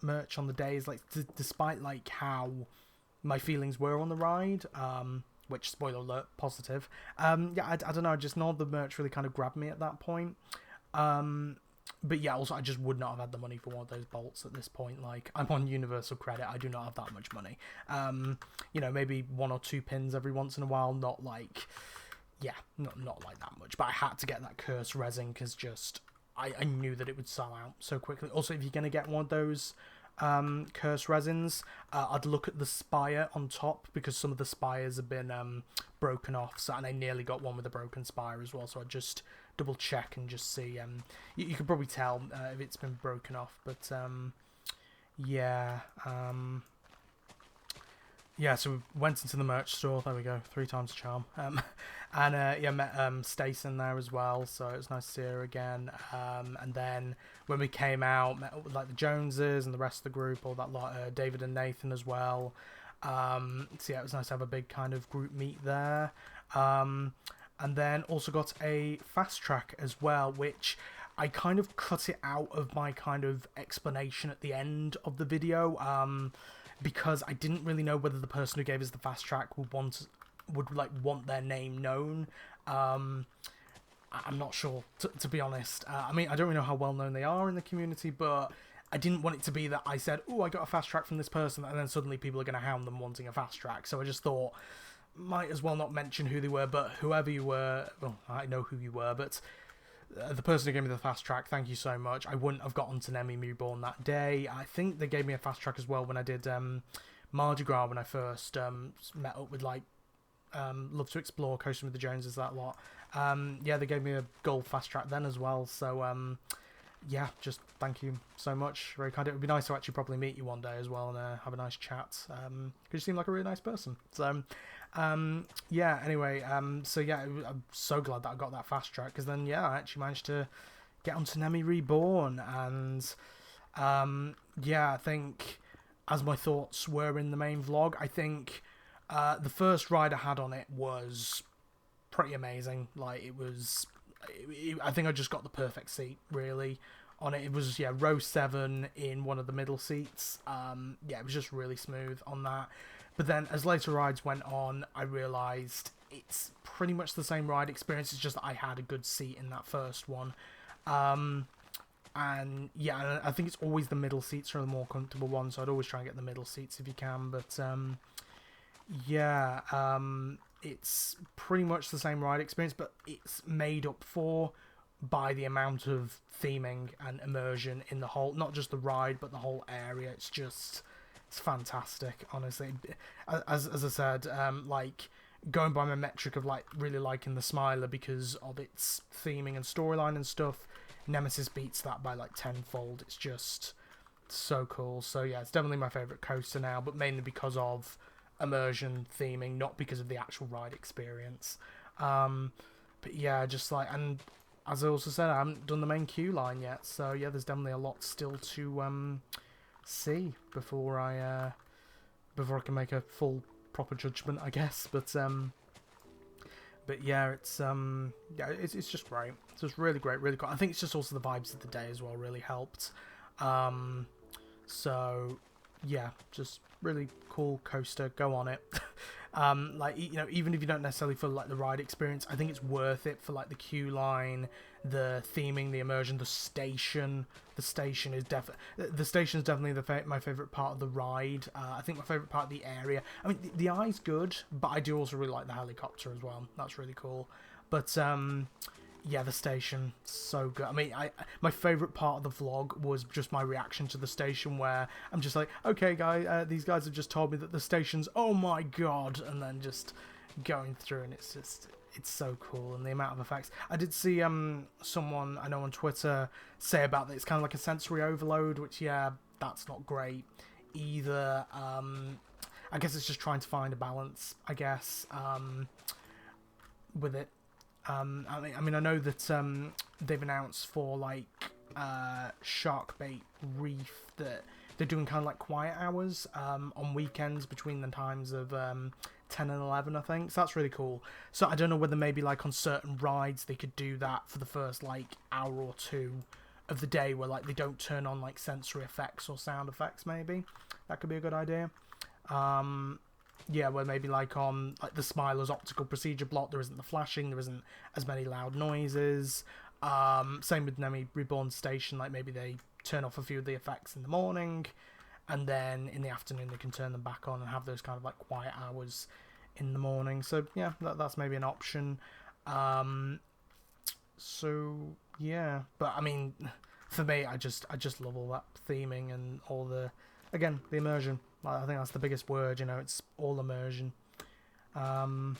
merch on the day is, like, despite, like, how my feelings were on the ride, which, spoiler alert, positive. Yeah, I don't know, just none of the merch really kind of grabbed me at that point. But yeah, also, I just would not have had the money for one of those bolts at this point. Like, I'm on Universal Credit, I do not have that much money. You know, maybe 1 or 2 pins every once in a while, not like... yeah, not like that much. But I had to get that Curse resin, because just... I knew that it would sell out so quickly. Also, if you're going to get one of those... Curse resins, I'd look at the spire on top, because some of the spires have been broken off, so, and I nearly got one with a broken spire as well, so I'd just double check and just see. You could probably tell if it's been broken off, but yeah, yeah, so we went into the merch store. There we go, 3 times the charm. And yeah, met Stacey there as well, so it was nice to see her again. And then when we came out, met up with, like, the Joneses and the rest of the group, all that lot, David and Nathan as well. So yeah, it was nice to have a big kind of group meet there. And then also got a fast track as well, which I kind of cut it out of my kind of explanation at the end of the video. Because I didn't really know whether the person who gave us the fast track would want their name known. I'm not sure, to be honest. I mean, I don't really know how well known they are in the community, but I didn't want it to be that I said, oh, I got a fast track from this person, and then suddenly people are going to hound them wanting a fast track. So I just thought, might as well not mention who they were, but whoever you were, well, I know who you were, but... the person who gave me the fast track, thank you so much. I wouldn't have gotten to Nemi Reborn that day. I think they gave me a fast track as well when I did Mardi Gras, when I first met up with, like, love to explore Coasting with the Joneses, that lot. Yeah, they gave me a gold fast track then as well. So yeah, just thank you so much. Very kind. It would be nice to actually probably meet you one day as well and have a nice chat. Because you seem like a really nice person. So yeah. Anyway, so yeah, I'm so glad that I got that fast track, because then yeah, I actually managed to get onto Nemi Reborn, and yeah, I think, as my thoughts were in the main vlog, I think the first ride I had on it was pretty amazing. Like, I think I just got the perfect seat, really, on it. It was, yeah, row 7 in one of the middle seats. Yeah, it was just really smooth on that. But then, as later rides went on, I realised it's pretty much the same ride experience. It's just that I had a good seat in that first one. And yeah, I think it's always the middle seats are the more comfortable ones, so I'd always try and get the middle seats if you can. But yeah, it's pretty much the same ride experience, but it's made up for by the amount of theming and immersion in the whole, not just the ride, but the whole area. It's fantastic, honestly. As I said, like, going by my metric of like really liking the Smiler because of its theming and storyline and stuff, Nemesis beats that by like tenfold. It's just so cool. So yeah, it's definitely my favourite coaster now, but mainly because of immersion theming, not because of the actual ride experience. But yeah, just like, and as I also said, I haven't done the main queue line yet, so yeah, there's definitely a lot still to see before I can make a full proper judgment, I guess. But yeah, it's it's just great. It's just really great, really cool. I think it's just also the vibes of the day as well really helped. So yeah, just really cool coaster. Go on it. Like, you know, even if you don't necessarily feel like the ride experience, I think it's worth it for like the queue line, the theming, the immersion, the station. The station is definitely my favorite part of the ride. I think my favorite part of the area. I mean, the eye's good, but I do also really like the helicopter as well. That's really cool. But yeah, the station, so good. I mean, my favourite part of the vlog was just my reaction to the station, where I'm just like, okay, guys, these guys have just told me that the station's, oh my god, and then just going through, and it's so cool, and the amount of effects. I did see someone I know on Twitter say about that it's kind of like a sensory overload, which, yeah, that's not great either. I guess it's just trying to find a balance, I guess, with it. I mean, I know that they've announced for like Sharkbait Reef that they're doing kind of like quiet hours on weekends between the times of 10 and 11, I think. So that's really cool. So I don't know whether maybe like on certain rides they could do that for the first like hour or two of the day, where like they don't turn on like sensory effects or sound effects. Maybe that could be a good idea. Yeah, where maybe like on like the Smiler's optical procedure block, there isn't the flashing, there isn't as many loud noises. Same with Nemi Reborn Station, like maybe they turn off a few of the effects in the morning, and then in the afternoon they can turn them back on and have those kind of like quiet hours in the morning. So yeah, that's maybe an option. So yeah, but I mean, for me, I just love all that theming and all the, again, the immersion. I think that's the biggest word, you know, it's all immersion. And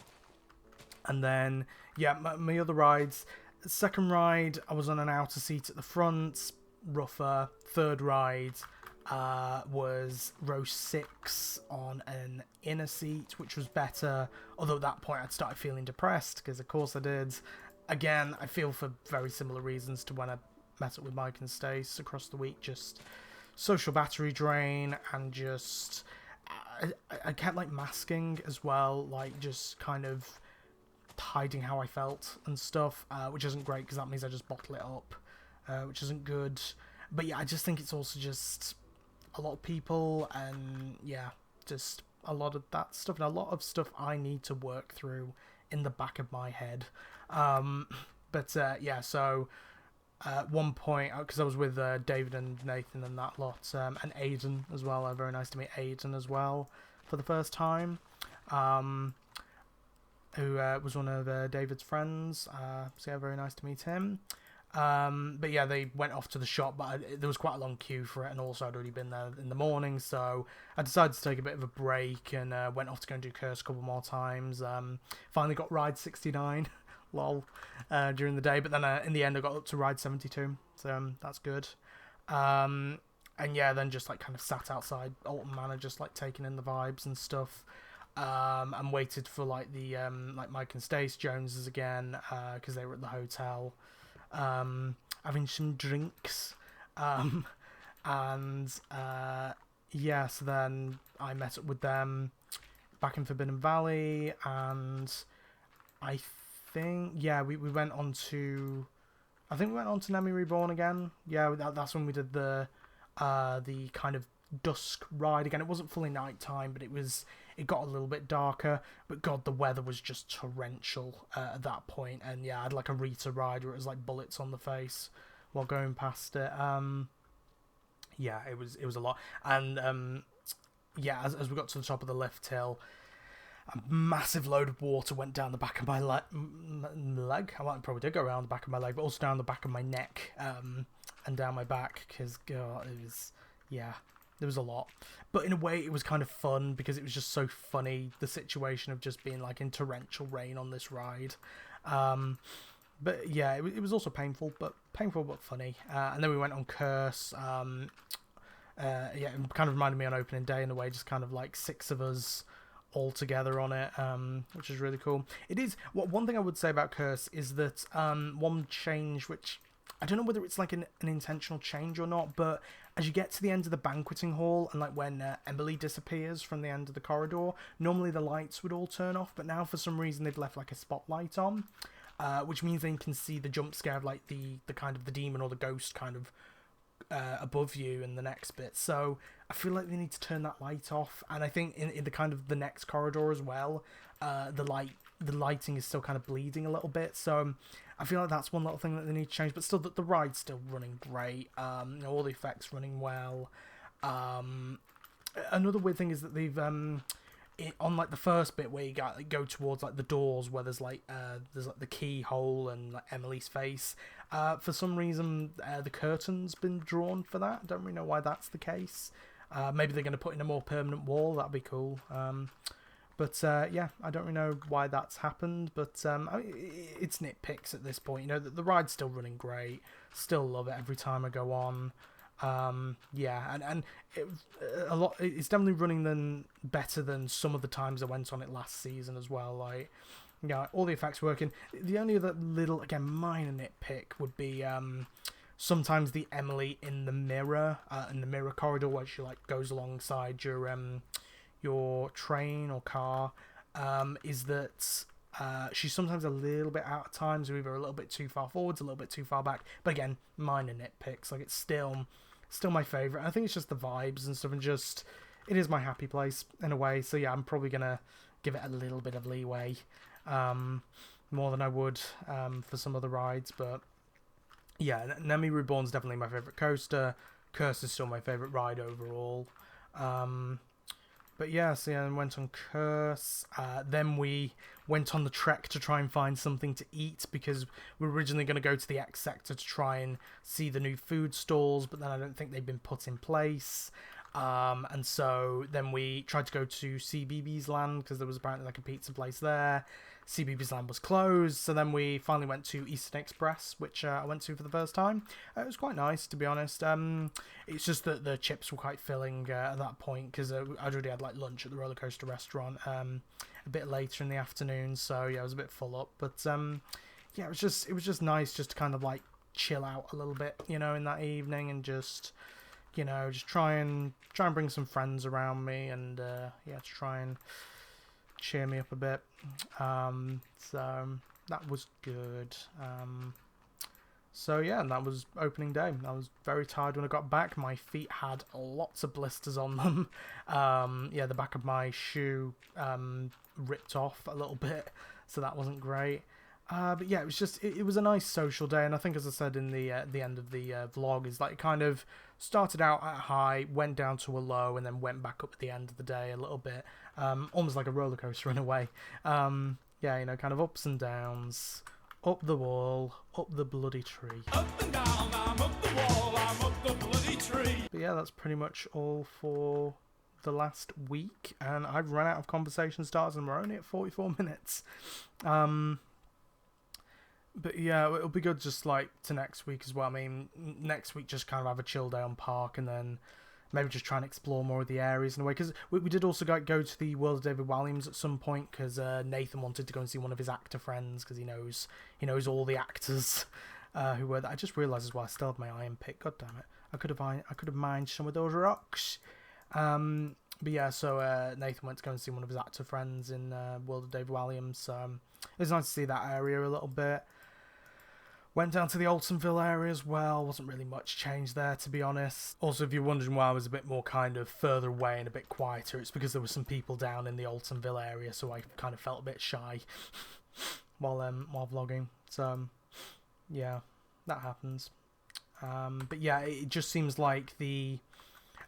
then, yeah, my other rides. Second ride, I was on an outer seat at the front, rougher. Third ride was row 6 on an inner seat, which was better. Although at that point I'd started feeling depressed, because of course I did. Again, I feel for very similar reasons to when I met up with Mike and Stace across the week, just social battery drain, and just I kept like masking as well, like just kind of hiding how I felt and stuff, which isn't great because that means I just bottle it up, which isn't good. But yeah, I just think it's also just a lot of people, and yeah, just a lot of that stuff, and a lot of stuff I need to work through in the back of my head. But yeah, so at one point, because I was with David and Nathan and that lot, and Aiden as well. Very nice to meet Aiden as well for the first time, who was one of David's friends. So yeah, very nice to meet him. But yeah, they went off to the shop, but there was quite a long queue for it, and also I'd already been there in the morning, so I decided to take a bit of a break and went off to go and do Curse a couple more times. Finally got ride 69, lol, during the day, but then in the end I got up to ride 72, so that's good. And yeah, then just like kind of sat outside Alton Manor, just like taking in the vibes and stuff. And waited for like the like Mike and Stace Joneses again, because they were at the hotel. Having some drinks, and yeah, so then I met up with them back in Forbidden Valley, and I think we went on to, I think we went on to Nemi Reborn again. Yeah, that's when we did the kind of dusk ride again. It wasn't fully night time, but it got a little bit darker, but god, the weather was just torrential at that point, and yeah, I had like a Rita ride where it was like bullets on the face while going past it. Yeah, it was a lot, and yeah, as we got to the top of the lift hill, a massive load of water went down the back of my leg. I probably did go around the back of my leg, but also down the back of my neck, and down my back, because god, it was, yeah, there was a lot. But in a way, it was kind of fun because it was just so funny, the situation of just being like in torrential rain on this ride. But yeah, it was also painful but funny. And then we went on Curse. Yeah, it kind of reminded me on opening day in a way, just kind of like 6 of us all together on it, which is really cool. It is. One thing I would say about Curse is that one change, which I don't know whether it's like an intentional change or not, but as you get to the end of the banqueting hall and like when Emily disappears from the end of the corridor, normally the lights would all turn off, but now for some reason they've left like a spotlight on, which means they can see the jump scare of like the kind of the demon or the ghost kind of above you in the next bit. So I feel like they need to turn that light off, and I think in the kind of the next corridor as well, the lighting is still kind of bleeding a little bit, so I feel like that's one little thing that they need to change. But still, the ride's still running great. You know, all the effects running well. Another weird thing is that they've on like the first bit where you go towards like the doors where there's like the keyhole and like Emily's face. For some reason, the curtain's been drawn for that. I don't really know why that's the case. Maybe they're going to put in a more permanent wall. That'd be cool. But yeah, I don't really know why that's happened, but it's nitpicks at this point. You know, the ride's still running great. Still love it every time I go on. Yeah, and it's definitely running better than some of the times I went on it last season as well. Like, yeah, all the effects working. The only other little, again, minor nitpick would be sometimes the Emily in the mirror corridor where she like goes alongside your train or car, is that she's sometimes a little bit out of time, so either a little bit too far forwards, a little bit too far back. But again, minor nitpicks. Like, it's still my favourite. I think it's just the vibes and stuff, and just it is my happy place in a way. So yeah, I'm probably gonna give it a little bit of leeway, more than I would for some other rides. But yeah, Nemi Reborn's definitely my favourite coaster. Curse is still my favourite ride overall. But yeah, so yeah, and went on Curse. Then we went on the trek to try and find something to eat, because we were originally going to go to the X sector to try and see the new food stalls, but then I don't think they've been put in place. And so then we tried to go to CBeebies Land, because there was apparently like a pizza place there. CBeebies Land was closed, so then we finally went to Eastern Express, which I went to for the first time. It was quite nice, to be honest. It's just that the chips were quite filling at that point, because I'd already had like lunch at the roller coaster restaurant a bit later in the afternoon, so yeah, I was a bit full up. But yeah, it was just nice just to kind of like chill out a little bit, you know, in that evening, and just, you know, just try and bring some friends around me, and yeah, to try and cheer me up a bit. So that was good. So yeah, and that was opening day. I was very tired when I got back. My feet had lots of blisters on them. Yeah, the back of my shoe ripped off a little bit, so that wasn't great. But yeah, it was a nice social day, and I think, as I said in the end of the vlog, is like it kind of started out at a high, went down to a low, and then went back up at the end of the day a little bit, almost like a roller coaster in a way. Yeah, you know, kind of ups and downs, Up the wall, up the bloody tree. Up and down, I'm up the wall, I'm up the bloody tree. But yeah, that's pretty much all for the last week, and I've run out of conversation starters, and we're only at 44 minutes. But yeah, it'll be good just like to next week as well. I mean, next week just kind of have a chill day on park, and then maybe just try and explore more of the areas in a way. Because we did also go to the World of David Walliams at some point, because Nathan wanted to go and see one of his actor friends, because he knows all the actors who were there. I just realised as well, I still have my iron pick. God damn it! I could have mined some of those rocks. But yeah, so Nathan went to go and see one of his actor friends in World of David Walliams. So it was nice to see that area a little bit. Went down to the Altonville area as well. Wasn't really much change there, to be honest. Also, if you're wondering why I was a bit more kind of further away and a bit quieter, it's because there were some people down in the Altonville area, so I kind of felt a bit shy while vlogging. So, yeah, that happens. But yeah, it just seems like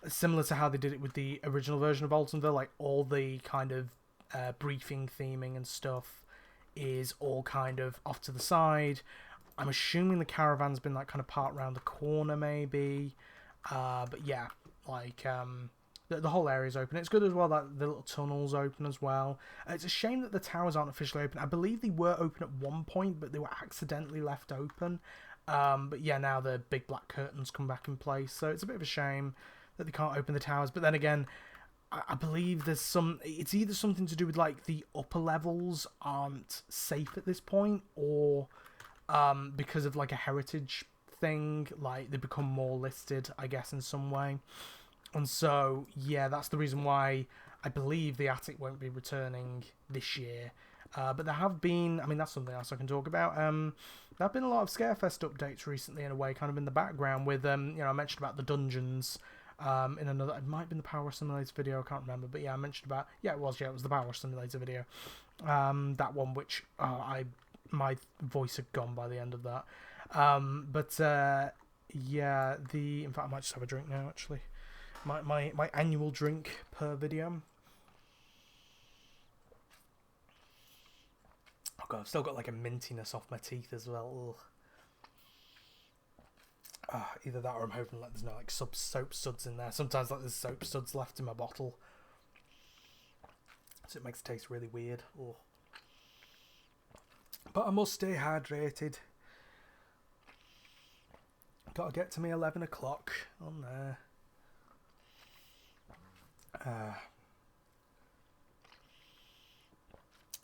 similar to how they did it with the original version of Altonville, like all the kind of briefing, theming and stuff is all kind of off to the side. I'm assuming the caravan's been like kind of parked around the corner maybe. But yeah, like the whole area's open. It's good as well that the little tunnel's open as well. It's a shame that the towers aren't officially open. I believe they were open at one point, but they were accidentally left open. But yeah, now the big black curtains come back in place. So it's a bit of a shame that they can't open the towers. But then again, I believe it's either something to do with like the upper levels aren't safe at this point, or because of like a heritage thing, like they become more listed, I guess, in some way. And so yeah, that's the reason why I believe the attic won't be returning this year. But there have been, I mean, that's something else I can talk about. There have been a lot of Scarefest updates recently, in a way, kind of in the background, with I mentioned about the dungeons in another, it might have been the Power Simulator video, I can't remember, but yeah, I mentioned about, it was the Power Simulator video. That one, which my voice had gone by the end of that. Yeah, in fact, I might just have a drink now, actually. My annual drink per video. Oh god, I've still got like a mintiness off my teeth as well. Either that, or I'm hoping like there's no like soap suds in there. Sometimes like there's soap suds left in my bottle, so it makes it taste really weird. Ugh. But I must stay hydrated. Gotta get to me 11 o'clock on there.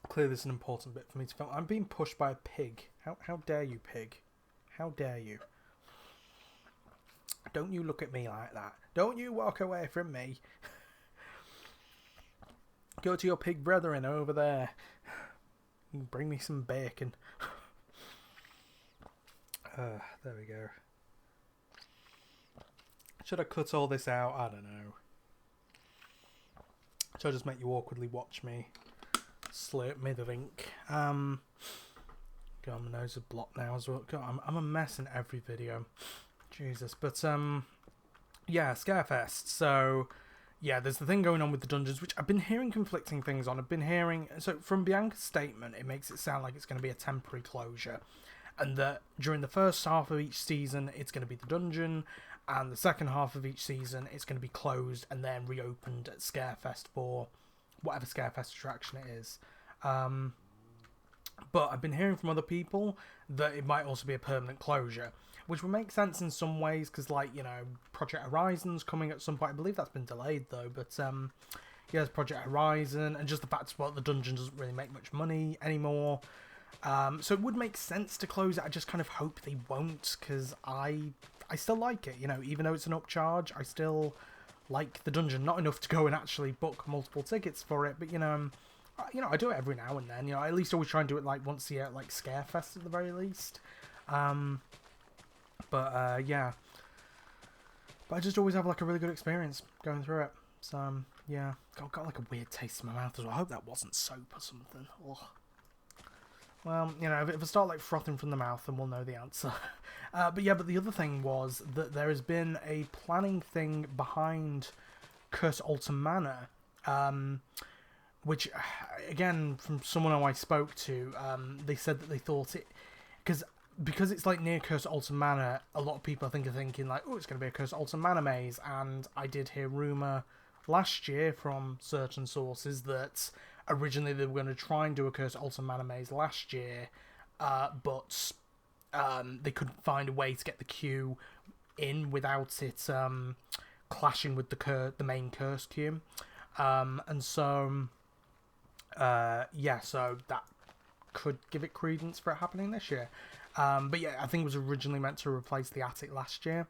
Clearly this is an important bit for me to film. I'm being pushed by a pig. How dare you, pig? How dare you? Don't you look at me like that. Don't you walk away from me. Go to your pig brethren over there. Bring me some bacon. There we go. Should I cut all this out? I don't know. Should I just make you awkwardly watch me slurp me the drink? God, my nose is blocked now as well. God, I'm a mess in every video. Jesus. But yeah, Scarefest. So yeah, there's the thing going on with the dungeons, which I've been hearing conflicting things on. I've been hearing, so from Bianca's statement, it makes it sound like it's going to be a temporary closure, and that during the first half of each season it's going to be the dungeon, and the second half of each season it's going to be closed and then reopened at Scarefest for whatever Scarefest attraction it is. But I've been hearing from other people that it might also be a permanent closure, which would make sense in some ways, because, like, Project Horizon's coming at some point. I believe that's been delayed, though, but, yeah, there's Project Horizon, and just the fact that the dungeon doesn't really make much money anymore. So it would make sense to close it. I just kind of hope they won't, because I still like it, even though it's an upcharge. I still like the dungeon, not enough to go and actually book multiple tickets for it, but, I do it every now and then. I at least always try and do it, like, once a year at, like, Scarefest at the very least. Yeah. But I just always have like a really good experience going through it. So, yeah. Got like a weird taste in my mouth as well. I hope that wasn't soap or something. Ugh. Well, if I start like frothing from the mouth, then we'll know the answer. But the other thing was that there has been a planning thing behind Curse Alton Manor, which, again, from someone who I spoke to, they said that they thought because it's like near Curse Alton Manor, a lot of people I think are thinking like, oh, it's going to be a Curse Alton Manor maze, and I did hear rumour last year from certain sources that originally they were going to try and do a Curse Alton Manor maze last year, but they couldn't find a way to get the queue in without it clashing with the main curse queue, and so so that could give it credence for it happening this year. But yeah, I think it was originally meant to replace the attic last year.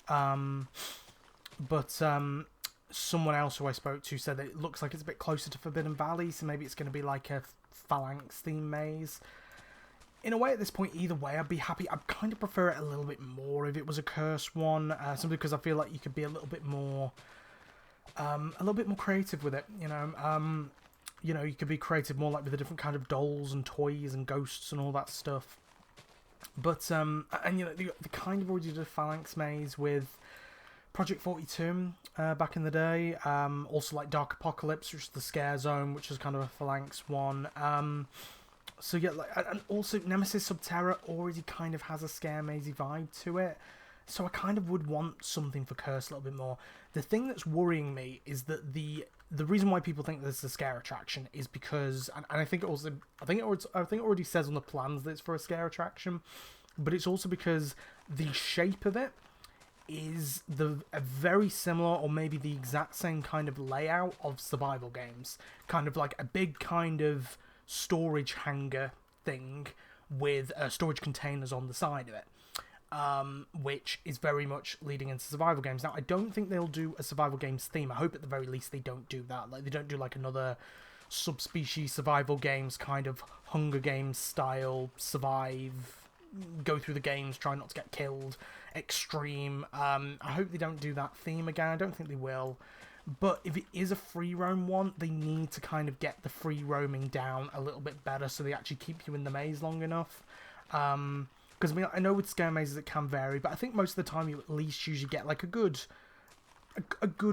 But someone else who I spoke to said that it looks like it's a bit closer to Forbidden Valley, so maybe it's going to be like a Phalanx theme maze. In a way, at this point, either way, I'd be happy. I'd kind of prefer it a little bit more if it was a curse one, simply because I feel like you could be a little bit more creative with it. You could be creative more like with the different kind of dolls and toys and ghosts and all that stuff. But they kind of already did a Phalanx maze with Project 42 back in the day. Also like Dark Apocalypse, which is the Scare Zone, which is kind of a Phalanx one. So yeah, and also Nemesis Subterra already kind of has a scare mazy vibe to it. So I kind of would want something for Curse a little bit more. The thing that's worrying me is that the reason why people think this is a scare attraction is because, and I think it already says on the plans that it's for a scare attraction, but it's also because the shape of it is a very similar or maybe the exact same kind of layout of survival games, kind of like a big kind of storage hangar thing with storage containers on the side of it, which is very much leading into survival games. Now, I don't think they'll do a survival games theme. I hope at the very least they don't do that. Like, they don't do like another subspecies survival games kind of Hunger Games style survive, go through the games, try not to get killed, extreme. I hope they don't do that theme again. I don't think they will. But if it is a free roam one, they need to kind of get the free roaming down a little bit better so they actually keep you in the maze long enough. Because I know with scare mazes it can vary, but I think most of the time you at least usually get like a good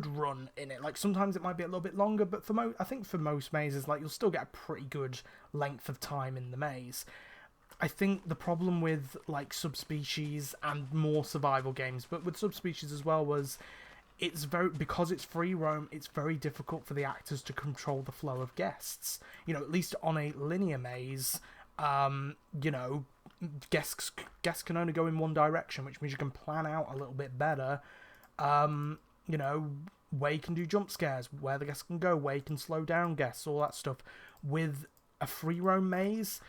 run in it. Like sometimes it might be a little bit longer, but I think for most mazes, like you'll still get a pretty good length of time in the maze. I think the problem with like subspecies and more survival games, but with subspecies as well, was because it's free roam, it's very difficult for the actors to control the flow of guests. At least on a linear maze, guests can only go in one direction, which means you can plan out a little bit better. Where you can do jump scares, where the guests can go, where you can slow down guests, all that stuff. With a free roam maze,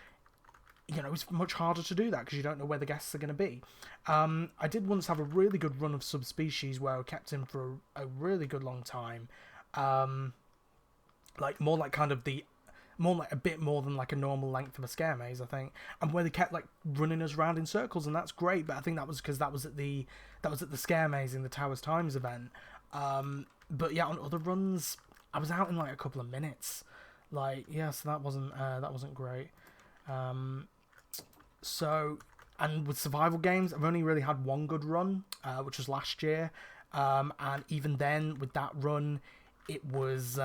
it's much harder to do that because you don't know where the guests are going to be. I did once have a really good run of subspecies where I kept him for a really good long time. More like a bit more than like a normal length of a scare maze, I think. And where they kept like running us around in circles, and that's great. But I think that was because that was at the scare maze in the Towers Times event. But yeah, on other runs, I was out in like a couple of minutes. So that wasn't great. And with survival games, I've only really had one good run, which was last year. And even then, with that run, it was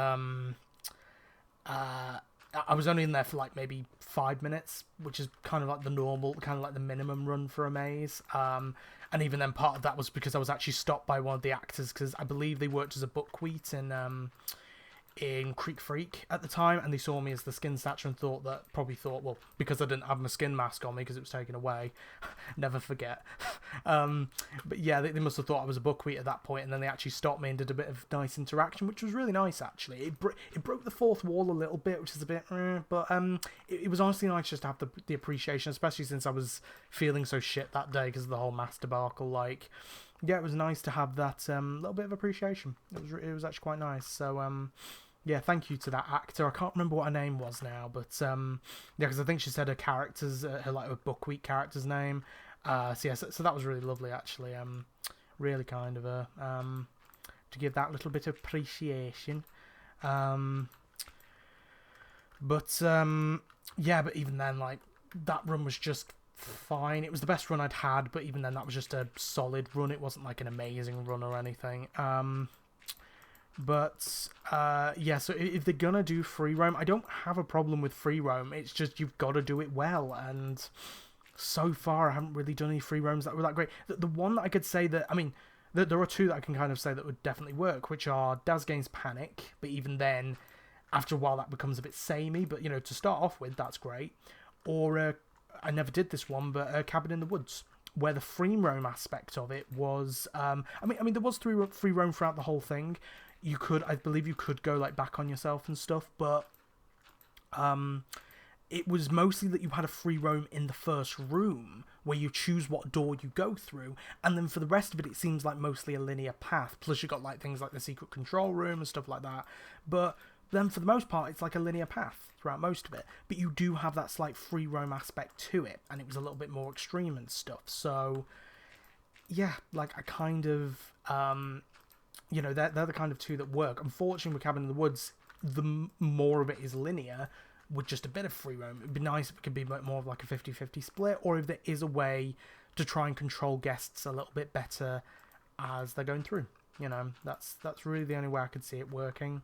I was only in there for like maybe 5 minutes, which is kind of like the minimum run for a maze. And even then, part of that was because I was actually stopped by one of the actors, because I believe they worked as a buckwheat in Creek Freak at the time, and they saw me as the skin snatcher and thought, well, because I didn't have my skin mask on me because it was taken away, never forget. But yeah, they must have thought I was a buckwheat at that point, and then they actually stopped me and did a bit of nice interaction, which was really nice actually. It broke the fourth wall a little bit, which is a bit, but it was honestly nice just to have the appreciation, especially since I was feeling so shit that day because of the whole mask debacle. Like, yeah, it was nice to have that little bit of appreciation. It was actually quite nice. So yeah, thank you to that actor. I can't remember what her name was now, but yeah, because I think she said her buckwheat character's name. So that was really lovely, actually. Really kind of her to give that little bit of appreciation. But even then, like, that run was just fine. It was the best run I'd had, but even then, that was just a solid run. It wasn't like an amazing run or anything. So if they're gonna do free roam, I don't have a problem with free roam. It's just you've got to do it well, and so far I haven't really done any free roams that were that great. The one that I could say that, I mean, there are two that I can kind of say that would definitely work, which are Dazgain's Panic, but even then, after a while that becomes a bit samey, but, you know, to start off with, that's great. Or, I never did this one, but Cabin in the Woods, where the free roam aspect of it was, I mean, there was free roam throughout the whole thing. You could, I believe you could go, like, back on yourself and stuff, but, it was mostly that you had a free roam in the first room where you choose what door you go through, and then for the rest of it, it seems like mostly a linear path. Plus, you got like things like the secret control room and stuff like that. But then, for the most part, it's like a linear path throughout most of it. But you do have that slight free roam aspect to it, and it was a little bit more extreme and stuff. So, yeah, like I kind of, you know, they're the kind of two that work. Unfortunately, with Cabin in the Woods, the more of it is linear, with just a bit of free roam. It'd be nice if it could be more of like a 50-50 split, or if there is a way to try and control guests a little bit better as they're going through. You know, that's really the only way I could see it working.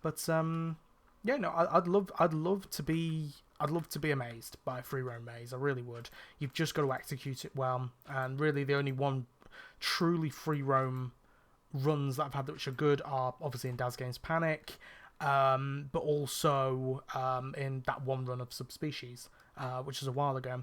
But yeah, no, I'd love to be amazed by a free roam maze. I really would. You've just got to execute it well, and really the only one truly free roam runs that I've had which are good are obviously in Dazgain's Panic. But also in that one run of Subspecies, which is a while ago.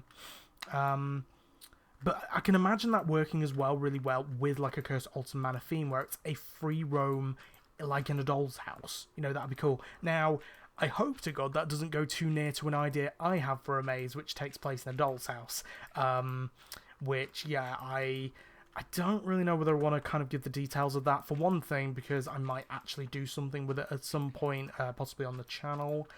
But I can imagine that working as well, really well, with like a Cursed Alton Manor theme, where it's a free roam, like in a doll's house. You know, that'd be cool. Now, I hope to God that doesn't go too near to an idea I have for a maze, which takes place in a doll's house. Which, yeah, I don't really know whether I want to kind of give the details of that, for one thing, because I might actually do something with it at some point, possibly on the channel,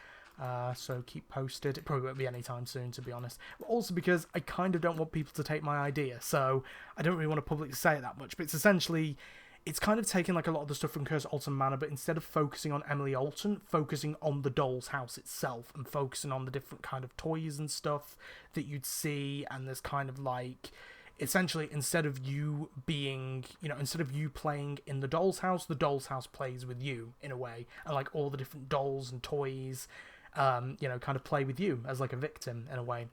so keep posted. It probably won't be anytime soon, to be honest. But also because I kind of don't want people to take my idea, so I don't really want to publicly say it that much, but it's essentially, it's kind of taking like a lot of the stuff from Cursed Alton Manor, but instead of focusing on Emily Alton, focusing on the doll's house itself, and focusing on the different kind of toys and stuff that you'd see, and there's kind of like, essentially, instead of you playing in the doll's house plays with you, in a way. And, like, all the different dolls and toys, you know, kind of play with you as, like, a victim, in a way.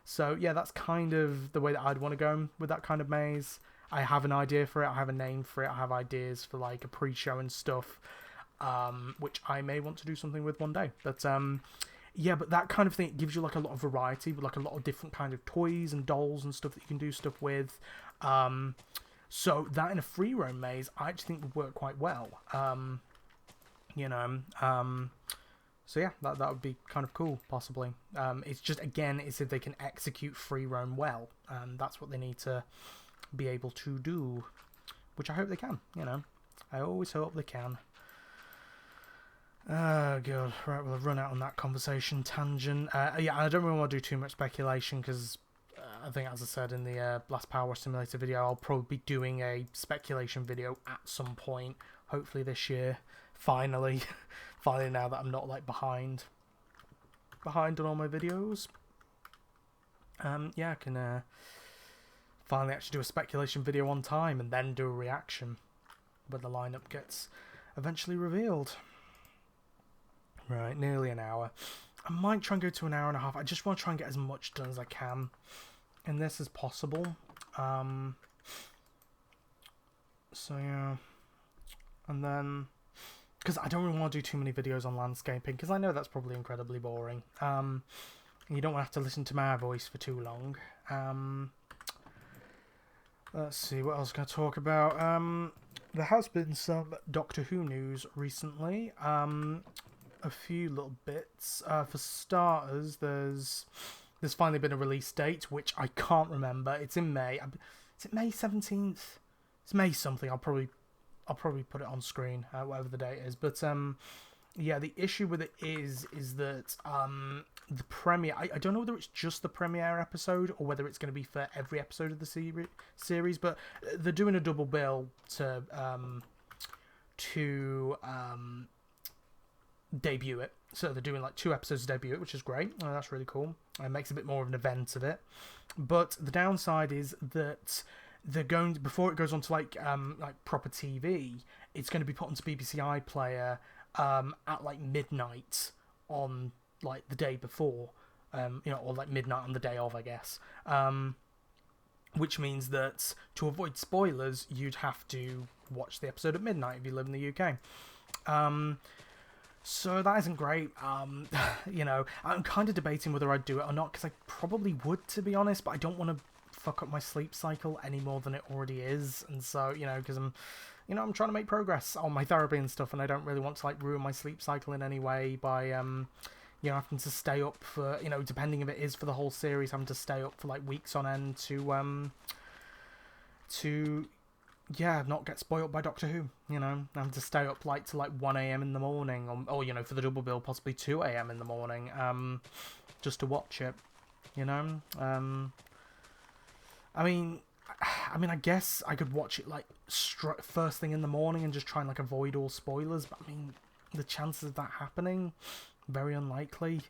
So, yeah, that's kind of the way that I'd want to go with that kind of maze. I have an idea for it. I have a name for it. I have ideas for, like, a pre-show and stuff, which I may want to do something with one day. But, yeah, but that kind of thing, it gives you like a lot of variety with like a lot of different kind of toys and dolls and stuff that you can do stuff with. So that in a free roam maze, I actually think would work quite well. You know, so yeah, that would be kind of cool, possibly. It's just, again, it's if they can execute free roam well, and that's what they need to be able to do, which I hope they can, you know. I always hope they can. Oh, God. Right, well, I've run out on that conversation tangent. Yeah, I don't really want to do too much speculation, because I think, as I said in the last Power Wash Simulator video, I'll probably be doing a speculation video at some point, hopefully this year. Finally. Finally, now that I'm not, like, behind on all my videos. Yeah, I can finally actually do a speculation video on time, and then do a reaction when the lineup gets eventually revealed. Right, nearly an hour. I might try and go to an hour and a half. I just want to try and get as much done as I can in this as possible. So, yeah. And then, because I don't really want to do too many videos on landscaping, because I know that's probably incredibly boring. You don't want to have to listen to my voice for too long. Let's see, what else can I talk about? There has been some Doctor Who news recently. A few little bits. For starters, there's finally been a release date, which I can't remember. It's in May. Is it May 17th? It's May something. I'll probably put it on screen, whatever the date is. But yeah, the issue with it is that the premiere. I don't know whether it's just the premiere episode or whether it's going to be for every episode of the series. But they're doing a double bill to debut it. So they're doing like 2 episodes to debut it, which is great. That's really cool. It makes a bit more of an event of it. But the downside is that they're going to, before it goes on to like proper TV, it's going to be put onto BBC iPlayer at like midnight on like the day before. or like midnight on the day of, I guess. Which means that to avoid spoilers, you'd have to watch the episode at midnight if you live in the UK. So that isn't great. I'm kind of debating whether I'd do it or not, because I probably would, to be honest, but I don't want to fuck up my sleep cycle any more than it already is. And so, because I'm trying to make progress on my therapy and stuff, and I don't really want to like ruin my sleep cycle in any way by having to stay up for, depending if it is for the whole series, having to stay up for like weeks on end to not get spoiled by Doctor Who, having to stay up like to like 1 a.m. in the morning, or for the double bill, possibly 2 a.m. in the morning, just to watch it, I guess I could watch it like first thing in the morning and just try and like avoid all spoilers, but the chances of that happening, very unlikely.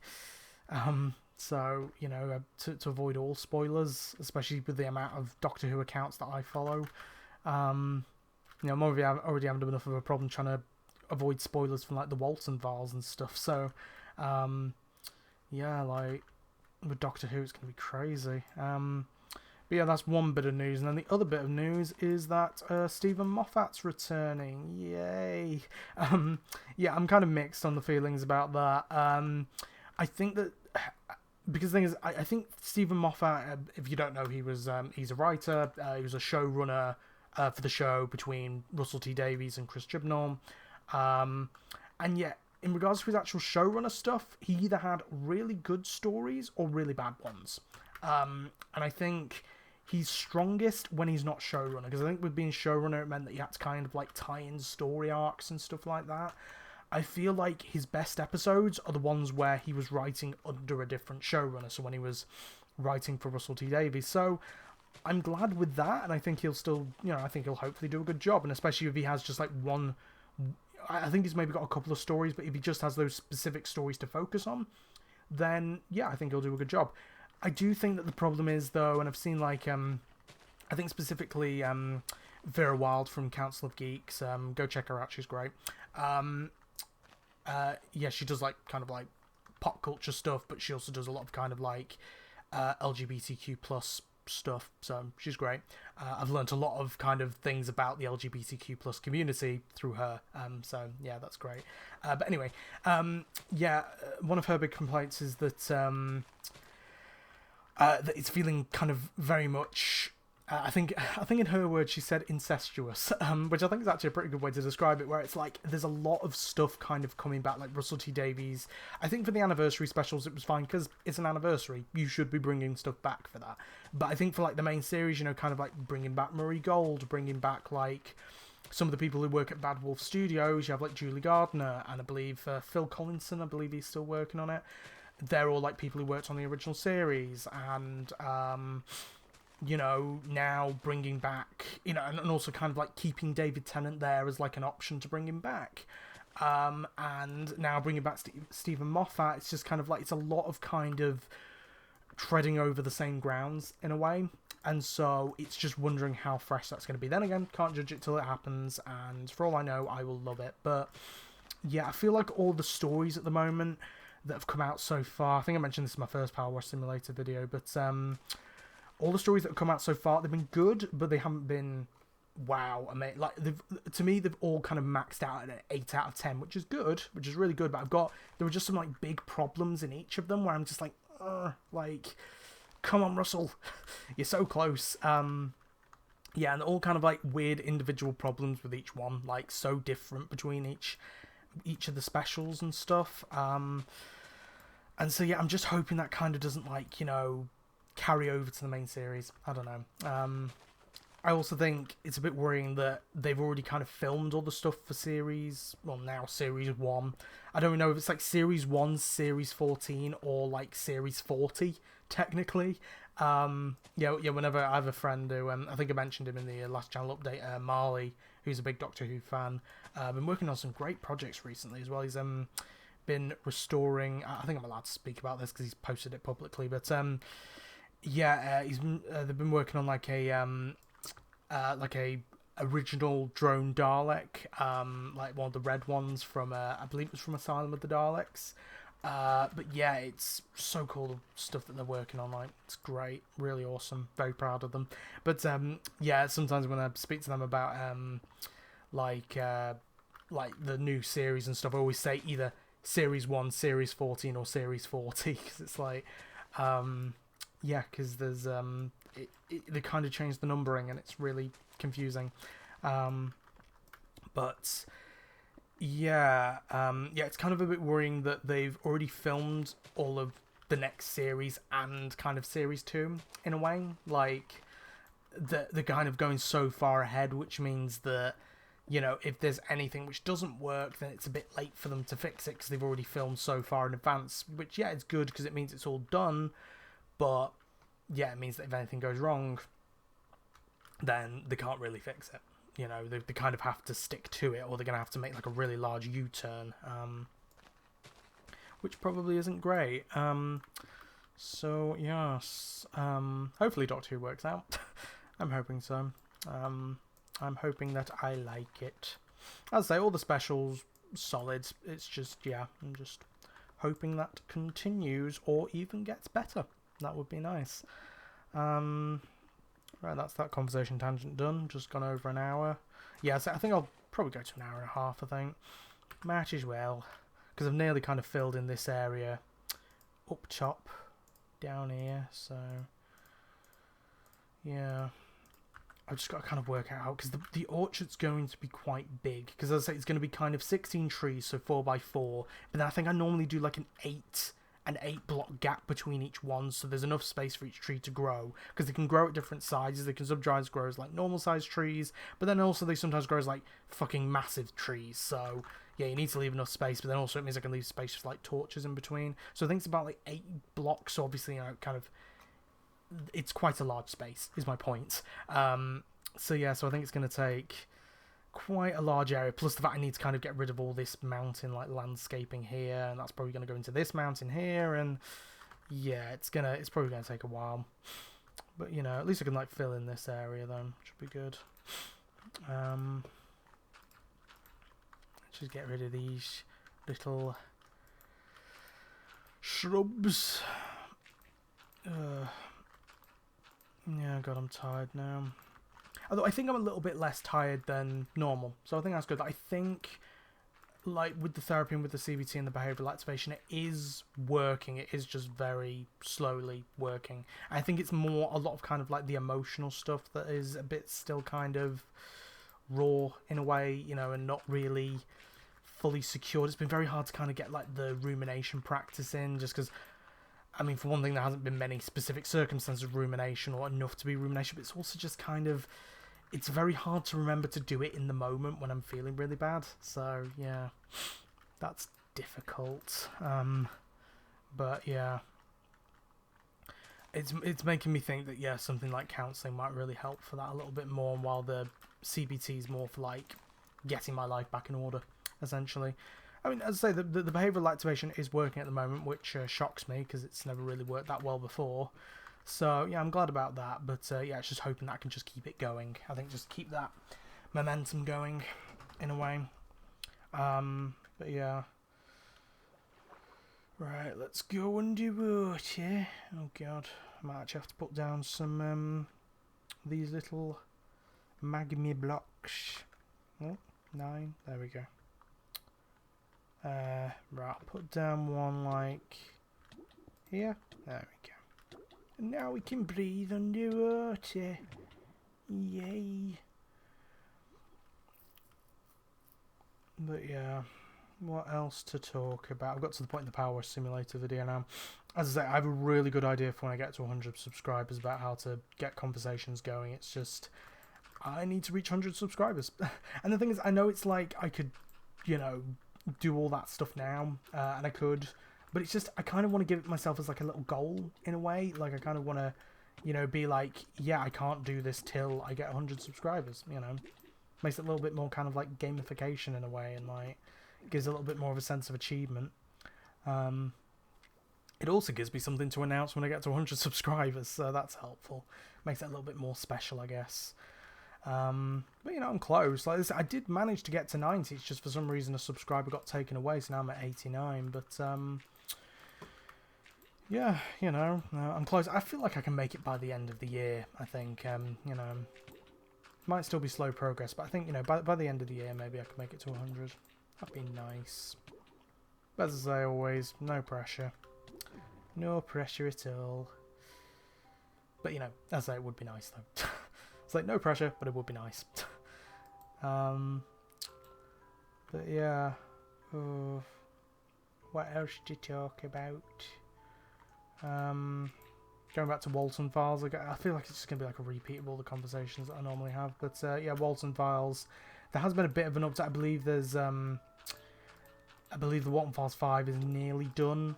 So, to avoid all spoilers, especially with the amount of Doctor Who accounts that I follow, I'm already having enough of a problem trying to avoid spoilers from like the Walton files and stuff. So, like with Doctor Who, it's gonna be crazy. But yeah, that's one bit of news, and then the other bit of news is that Stephen Moffat's returning. Yay! I'm kind of mixed on the feelings about that. I think that because the thing is, I think Stephen Moffat, if you don't know, he's a writer. He was a showrunner for the show between Russell T Davies and Chris Chibnall. And yet, in regards to his actual showrunner stuff, he either had really good stories or really bad ones. And I think he's strongest when he's not showrunner, because I think with being showrunner, it meant that he had to kind of like tie in story arcs and stuff like that. I feel like his best episodes are the ones where he was writing under a different showrunner, so when he was writing for Russell T Davies. So I'm glad with that, and I think he'll still, I think he'll hopefully do a good job, and especially if he has just like one, I think he's maybe got a couple of stories, but if he just has those specific stories to focus on, then yeah, I think he'll do a good job. I do think that the problem is, though, and I've seen, like, I think specifically Vera Wild from Council of Geeks, go check her out, she's great. She does, like, kind of, like, pop culture stuff, but she also does a lot of kind of, like, LGBTQ plus stuff, so she's great. I've learnt a lot of kind of things about the LGBTQ plus community through her, so yeah, that's great. But anyway, one of her big complaints is that that it's feeling kind of very much, I think in her words she said incestuous, which I think is actually a pretty good way to describe it, where it's like there's a lot of stuff kind of coming back, like Russell T Davies. I think for the anniversary specials it was fine because it's an anniversary, you should be bringing stuff back for that. But I think for like the main series, kind of like bringing back Murray Gold, bringing back like some of the people who work at Bad Wolf Studios, you have like Julie Gardner, and I believe Phil Collinson, I believe he's still working on it. They're all like people who worked on the original series, and now bringing back, and also kind of like keeping David Tennant there as like an option to bring him back, and now bringing back Stephen Moffat. It's just kind of like, it's a lot of kind of treading over the same grounds in a way, and so it's just wondering how fresh that's going to be. Then again, can't judge it till it happens, and for all I know, I will love it. But yeah, I feel like all the stories at the moment that have come out so far, I think I mentioned this in my first Power Wash Simulator video, but all the stories that have come out so far, they've been good, but they haven't been wow. I mean, like, to me, they've all kind of maxed out at an 8 out of 10, which is good, which is really good, but there were just some like big problems in each of them where I'm just like, come on, Russell, you're so close. And all kind of like weird individual problems with each one, like so different between each of the specials and stuff. And so yeah, I'm just hoping that kind of doesn't like, carry over to the main series. I don't know. I also think it's a bit worrying that they've already kind of filmed all the stuff for series 1. I don't know if it's like series 1, series 14, or like series 40 technically. Whenever I have a friend who, I think I mentioned him in the last channel update, Marley, who's a big Doctor Who fan, been working on some great projects recently as well. He's been restoring, I think I'm allowed to speak about this because he's posted it publicly, but they've been working on like a original drone Dalek, like one of the red ones from I believe it was from Asylum of the Daleks, But yeah, it's so cool the stuff that they're working on. Like, it's great, really awesome. Very proud of them. But yeah, sometimes when I speak to them about like the new series and stuff, I always say either Series 1, Series 14, or Series 40, because it's like, yeah, because there's they kind of changed the numbering and it's really confusing. But yeah, yeah, it's kind of a bit worrying that they've already filmed all of the next series and kind of Series 2 in a way. Like, they're kind of going so far ahead, which means that, you know, if there's anything which doesn't work, then it's a bit late for them to fix it because they've already filmed so far in advance. Which, yeah, it's good because it means it's all done, but yeah, it means that if anything goes wrong, then they can't really fix it. You know, they kind of have to stick to it, or they're going to have to make like a really large U-turn, which probably isn't great. So, yes, hopefully Doctor Who works out. I'm hoping so. I'm hoping that I like it. As I say, all the specials, solid. It's just, yeah, I'm just hoping that continues or even gets better. That would be nice. Right, that's that conversation tangent done. Just gone over an hour. Yeah, so I think I'll probably go to an hour and a half, I think. Might as well. Because I've nearly kind of filled in this area up top, down here, so... yeah. I've just got to kind of work it out, because the orchard's going to be quite big. Because as I say, it's going to be kind of 16 trees, so 4x4. But then I think I normally do like an 8 block gap between each one, so there's enough space for each tree to grow, because they can grow at different sizes. They can sometimes grow as like normal sized trees, but then also they sometimes grow as like fucking massive trees, so yeah, you need to leave enough space, but then also it means I can leave space for like torches in between. So I think it's about like 8 blocks, so obviously, you know, kind of it's quite a large space is my point. So yeah, so I think it's going to take quite a large area, plus the fact I need to kind of get rid of all this mountain like landscaping here, and that's probably going to go into this mountain here, and yeah, it's probably going to take a while, but you know, at least I can like fill in this area then, which would be good. Just get rid of these little shrubs. Yeah, God, I'm tired now. Although I think I'm a little bit less tired than normal, so I think that's good. I think, like, with the therapy and with the CBT and the behavioural activation, it is working. It is just very slowly working. I think it's more a lot of kind of like the emotional stuff that is a bit still kind of raw in a way, you know, and not really fully secured. It's been very hard to kind of get like the rumination practice in, just because, I mean, for one thing, there hasn't been many specific circumstances of rumination or enough to be rumination, but it's also just kind of, it's very hard to remember to do it in the moment when I'm feeling really bad. So, yeah, that's difficult. But, yeah, it's making me think that, yeah, something like counselling might really help for that a little bit more, while the CBT is more for, like, getting my life back in order, essentially. I mean, as I say, the behavioural activation is working at the moment, which shocks me, because it's never really worked that well before. So, yeah, I'm glad about that, but yeah, it's just hoping that I can just keep it going. I think just keep that momentum going, in a way. But yeah. Right, let's go underwater. Oh, God. I might actually have to put down some, these little magma blocks. Oh, 9. There we go. Right, put down one, like, here. There we go. And now we can breathe underwater. Yay. But yeah, what else to talk about? I've got to the point in the Power Simulator video now. As I say, I have a really good idea for when I get to 100 subscribers about how to get conversations going. It's just, I need to reach 100 subscribers. And the thing is, I know it's like I could, you know, do all that stuff now, and I could, but it's just, I kind of want to give it myself as like a little goal in a way. Like, I kind of want to, you know, be like, yeah, I can't do this till I get 100 subscribers, you know. Makes it a little bit more kind of like gamification in a way, and like gives a little bit more of a sense of achievement. It also gives me something to announce when I get to 100 subscribers, so that's helpful. Makes it a little bit more special, I guess. But you know, I'm close. Like this, I did manage to get to 90. It's just for some reason a subscriber got taken away, so now I'm at 89. But yeah, I'm close. I feel like I can make it by the end of the year. I think, might still be slow progress, but I think, by the end of the year, maybe I can make it to 100. That'd be nice. But as I say always, no pressure. No pressure at all. But, as I say, it would be nice, though. It's like, no pressure, but it would be nice. But, yeah. Oh, what else to talk about? Going back to Walton Files, I feel like it's just going to be like a repeat of all the conversations that I normally have. But yeah, Walton Files, there has been a bit of an update. I believe there's, I believe the Walton Files 5 is nearly done.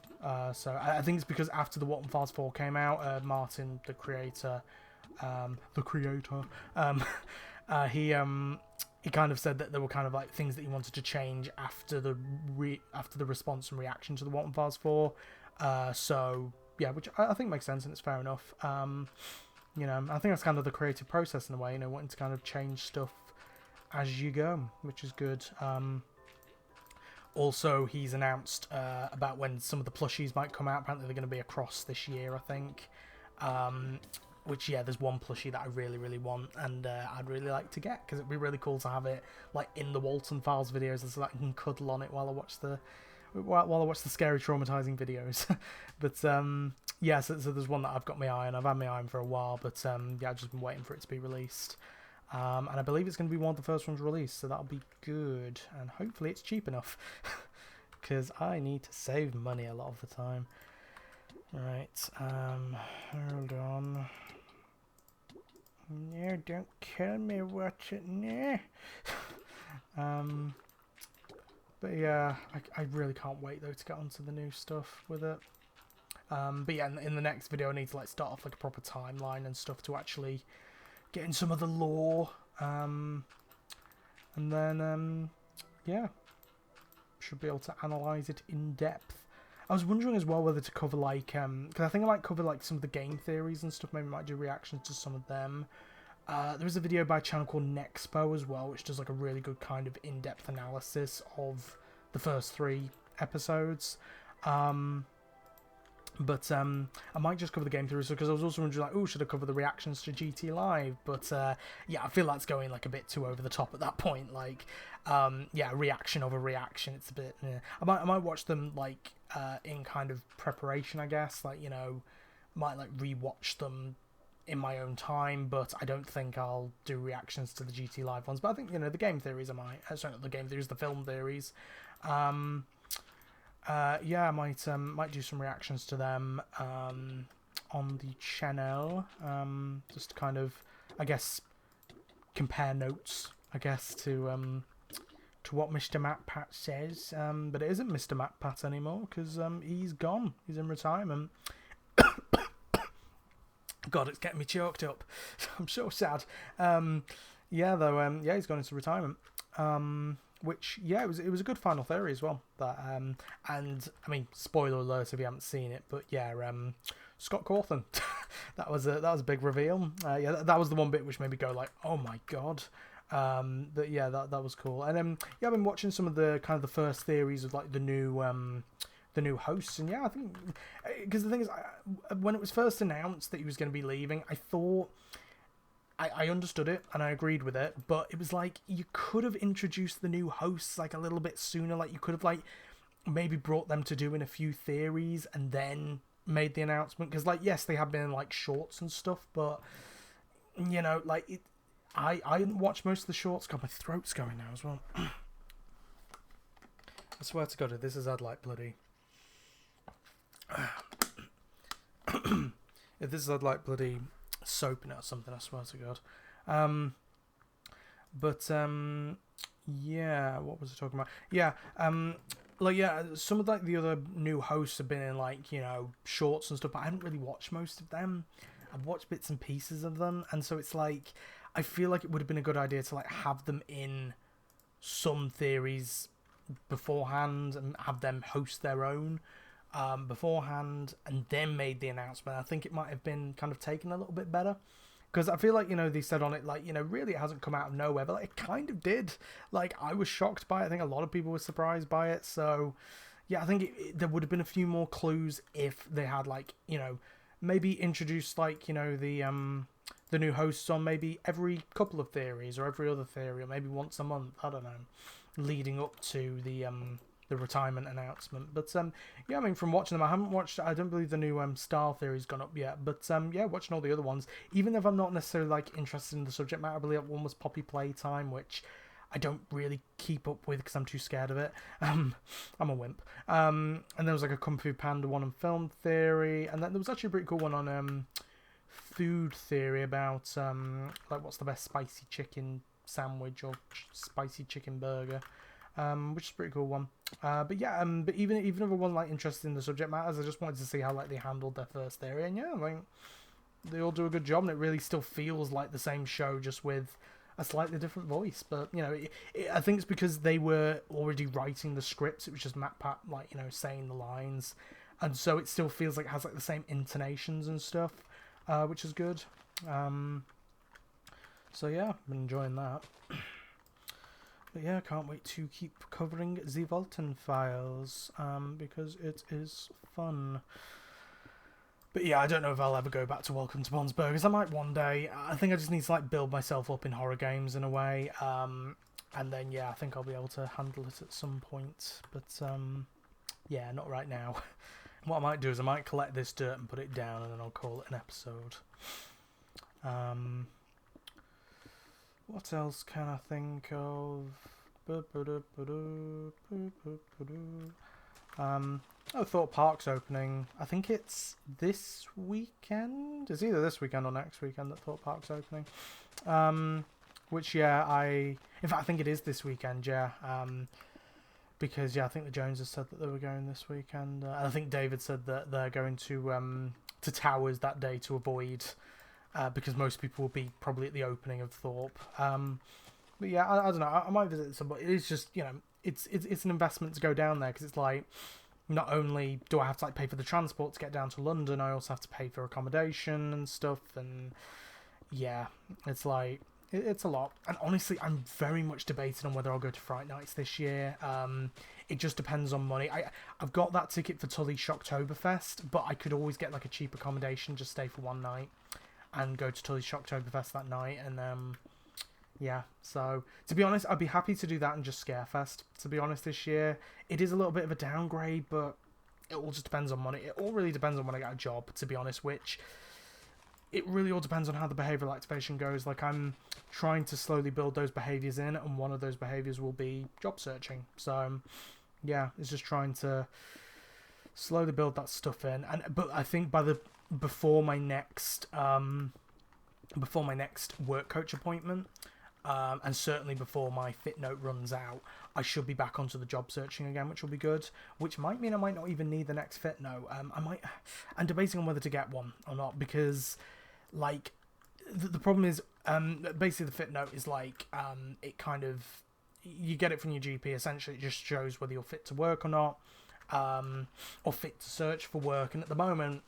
So I think it's because after the Walton Files 4 came out, Martin, the creator, he kind of said that there were kind of like things that he wanted to change after the response and reaction to the Walton Files 4. So yeah, which I think makes sense and it's fair enough. I think that's kind of the creative process in a way, wanting to kind of change stuff as you go, which is good. Also, he's announced about when some of the plushies might come out. Apparently, they're going to be across this year, I think. Which, yeah, there's one plushie that I really, really want, and I'd really like to get, because it'd be really cool to have it like in the Walton Files videos, so that I can cuddle on it while I watch the scary, traumatizing videos. But yeah, so there's one that I've got my eye on. I've had my eye on for a while, but yeah, I've just been waiting for it to be released. And I believe it's going to be one of the first ones released, so that'll be good. And hopefully it's cheap enough, because I need to save money a lot of the time. Right, hold on. No, don't kill me, watch it, no. But yeah, I really can't wait though to get onto the new stuff with it. But yeah, in the next video I need to like start off like a proper timeline and stuff to actually get in some of the lore. And then, yeah, should be able to analyse it in depth. I was wondering as well whether to cover like, because I think I might cover like some of the game theories and stuff, maybe I might do reactions to some of them. There is a video by a channel called Nexpo as well, which does like a really good kind of in-depth analysis of the first 3 episodes. But I might just cover the game theories, because I was also wondering like, oh, should I cover the reactions to GT Live? But yeah, I feel that's going like a bit too over the top at that point. Like, yeah, reaction over reaction, it's a bit. I might watch them like in kind of preparation, I guess. Like, might like rewatch them in my own time, but I don't think I'll do reactions to the GT Live ones. But I think the game theories I might. Sorry, not the game theories, the film theories. Yeah, I might do some reactions to them on the channel, just to kind of, I guess, compare notes, I guess, to what Mr. Matt Pat says. But it isn't Mr. Matt Pat anymore, because he's gone. He's in retirement. God, it's getting me choked up. I'm so sad. Yeah, though, yeah, he's gone into retirement. Which, yeah, it was a good final theory as well. That and I mean, spoiler alert if you haven't seen it, but yeah, Scott Cawthon. that was a big reveal. Yeah, that was the one bit which made me go like, oh my god. But yeah, that was cool. And yeah, I've been watching some of the kind of the first theories of like the new hosts, and yeah, I think because the thing is, when it was first announced that he was going to be leaving, I thought. I understood it and I agreed with it, but it was like you could have introduced the new hosts like a little bit sooner. Like you could have like maybe brought them to doing a few theories and then made the announcement. Because like yes, they have been in like shorts and stuff, but like it. I didn't watch most of the shorts. God, my throat's going now as well. I swear to God, if this has had like bloody. If this has had like bloody. Soap in it or something, I swear to God. But yeah, what was I talking about? Yeah, like yeah, some of like the other new hosts have been in like shorts and stuff, but I haven't really watched most of them. I've watched bits and pieces of them, and so it's like I feel like it would have been a good idea to like have them in some theories beforehand and have them host their own. Beforehand and then made the announcement. I think it might have been kind of taken a little bit better, because I feel like they said on it like really it hasn't come out of nowhere, but like, it kind of did. Like I was shocked by it. I think a lot of people were surprised by it. So yeah, I think there would have been a few more clues if they had, like, you know, maybe introduced, like, you know, the new hosts on maybe every couple of theories or every other theory, or maybe once a month. I don't know, leading up to the retirement announcement. But yeah, I mean, from watching them, I haven't watched. I don't believe the new Star theory's gone up yet. But yeah, watching all the other ones, even if I'm not necessarily like interested in the subject matter, I believe one was Poppy Playtime, which I don't really keep up with because I'm too scared of it. I'm a wimp. And there was like a Kung Fu Panda one on film theory, and then there was actually a pretty cool one on food theory about like what's the best spicy chicken sandwich or spicy chicken burger, which is a pretty cool one. But yeah, but even if I wasn't like interested in the subject matters, I just wanted to see how like they handled their first theory, and yeah, like they all do a good job, and it really still feels like the same show, just with a slightly different voice. But you know, I think it's because they were already writing the scripts. It was just Matt Pat, like, you know, saying the lines, and so it still feels like it has like the same intonations and stuff, which is good. So yeah, I've been enjoying that. But yeah, I can't wait to keep covering the Volton Files, because it is fun. But yeah, I don't know if I'll ever go back to Welcome to Bond's Burgers. I might one day. I think I just need to like build myself up in horror games in a way. And then yeah, I think I'll be able to handle it at some point. But yeah, not right now. What I might do is I might collect this dirt and put it down, and then I'll call it an episode. What else can I think of? Thought Park's opening. I think it's this weekend. It's either this weekend or next weekend that Thought Park's opening. Which yeah, in fact I think it is this weekend. Yeah. Because yeah, I think the Joneses said that they were going this weekend. And I think David said that they're going to Towers that day to avoid. Because most people will be probably at the opening of Thorpe. But yeah, I don't know. I might visit some, but it is just, you know, it's an investment to go down there, because it's like, not only do I have to like pay for the transport to get down to London, I also have to pay for accommodation and stuff, and yeah, it's like it's a lot. And honestly, I'm very much debating on whether I'll go to Fright Nights this year. It just depends on money. I've got that ticket for Tully Shocktoberfest, but I could always get like a cheap accommodation, just stay for one night and go to Tully Shocktoberfest that night. And yeah, so to be honest, I'd be happy to do that and just Scarefest. To be honest, this year it is a little bit of a downgrade, but it all just depends on money. It all really depends on when I get a job, to be honest, which it really all depends on how the behavioural activation goes. Like, I'm trying to slowly build those behaviours in, and one of those behaviours will be job searching. So yeah, it's just trying to slowly build that stuff in. But I think before my next work coach appointment, and certainly before my fit note runs out, I should be back onto the job searching again, which will be good. Which might mean I might not even need the next fit note. I'm debating on whether to get one or not, because like the problem is basically the fit note is like it kind of, you get it from your GP. Essentially, it just shows whether you're fit to work or not, or fit to search for work. And at the moment,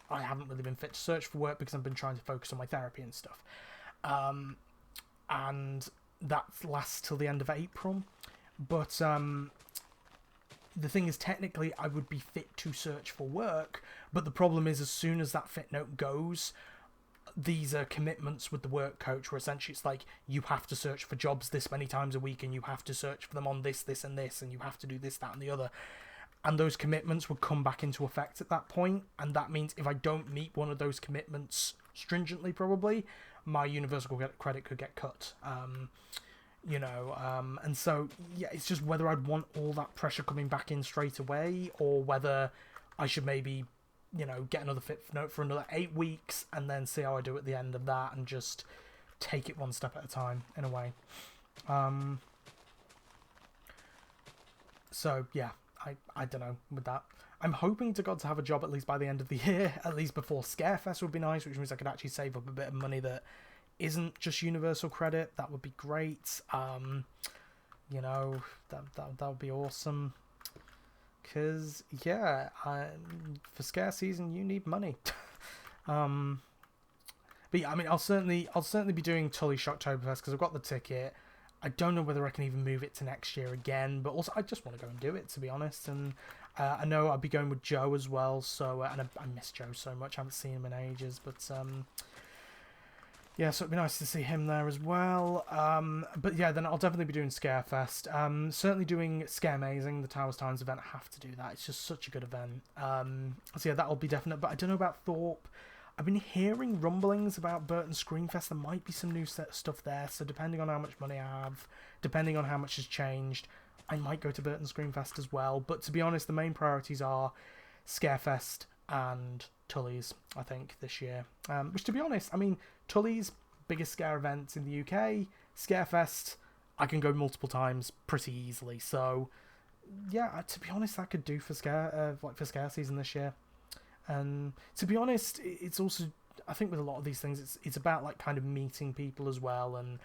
I haven't really been fit to search for work because I've been trying to focus on my therapy and stuff. And that lasts till the end of April. But the thing is, technically, I would be fit to search for work. But the problem is, as soon as that fit note goes, these are commitments with the work coach, where essentially it's like, you have to search for jobs this many times a week, and you have to search for them on this, and this, and you have to do this, that, and the other. And those commitments would come back into effect at that point. And that means if I don't meet one of those commitments stringently, probably, my universal credit could get cut. And so, yeah, it's just whether I'd want all that pressure coming back in straight away, or whether I should maybe, get another fit note for another 8 weeks and then see how I do at the end of that, and just take it one step at a time, in a way. So, yeah, I don't know with that. I'm hoping to God to have a job at least by the end of the year, at least before Scarefest would be nice, which means I could actually save up a bit of money that isn't just universal credit. That would be great. That would be awesome. Because, yeah, for Scare season, you need money. But yeah, I mean, I'll certainly be doing Tully Shocktoberfest because I've got the ticket. I don't know whether I can even move it to next year again, but also I just want to go and do it, to be honest. And I know I'll be going with Joe as well, so and I miss Joe so much. I haven't seen him in ages, but yeah, so it'd be nice to see him there as well. But yeah, then I'll definitely be doing Scarefest. Certainly doing Scaremazing, the Towers Times event. I have to do that. It's just such a good event. So yeah, that'll be definite. But I don't know about Thorpe. I've been hearing rumblings about Burton Screenfest. There might be some new stuff there. So depending on how much money I have, depending on how much has changed, I might go to Burton Screenfest as well. But to be honest, the main priorities are Scarefest and Tully's, I think, this year. Which, to be honest, I mean, Tully's biggest scare event in the UK, Scarefest, I can go multiple times pretty easily. So, yeah, to be honest, that could do for scare season this year. And to be honest, it's also, I think with a lot of these things, it's about like kind of meeting people as well, and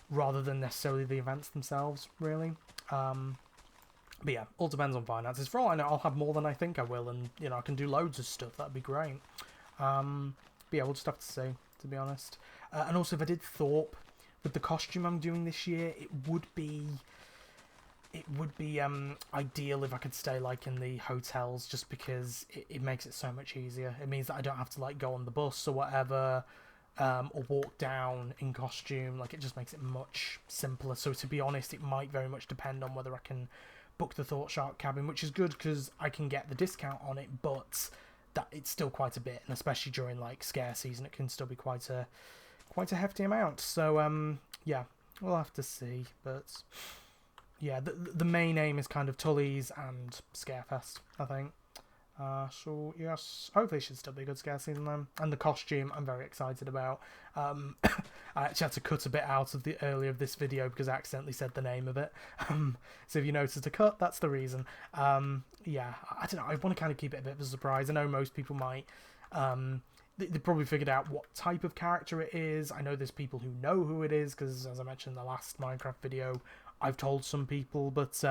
rather than necessarily the events themselves, really. But yeah, all depends on finances. For all I know, I'll have more than I think I will, and you know, I can do loads of stuff. That'd be great. But yeah, we'll just have to see, to be honest. And also, if I did Thorpe with the costume I'm doing this year, it would be ideal if I could stay like in the hotels, just because it makes it so much easier. It means that I don't have to like go on the bus or whatever, or walk down in costume. Like, it just makes it much simpler. So to be honest, it might very much depend on whether I can book the Thought Shark cabin, which is good because I can get the discount on it, but that it's still quite a bit, and especially during like scare season, it can still be quite a hefty amount. So yeah, we'll have to see. But yeah, the main aim is kind of Tully's and Scarefest, I think. So yes, hopefully it should still be a good scare season then. And the costume I'm very excited about. I actually had to cut a bit out of the earlier of this video because I accidentally said the name of it. So if you noticed a cut, that's the reason. Yeah, I don't know, I want to kind of keep it a bit of a surprise. I know most people might. They probably figured out what type of character it is. I know there's people who know who it is because, as I mentioned in the last Minecraft video, I've told some people, but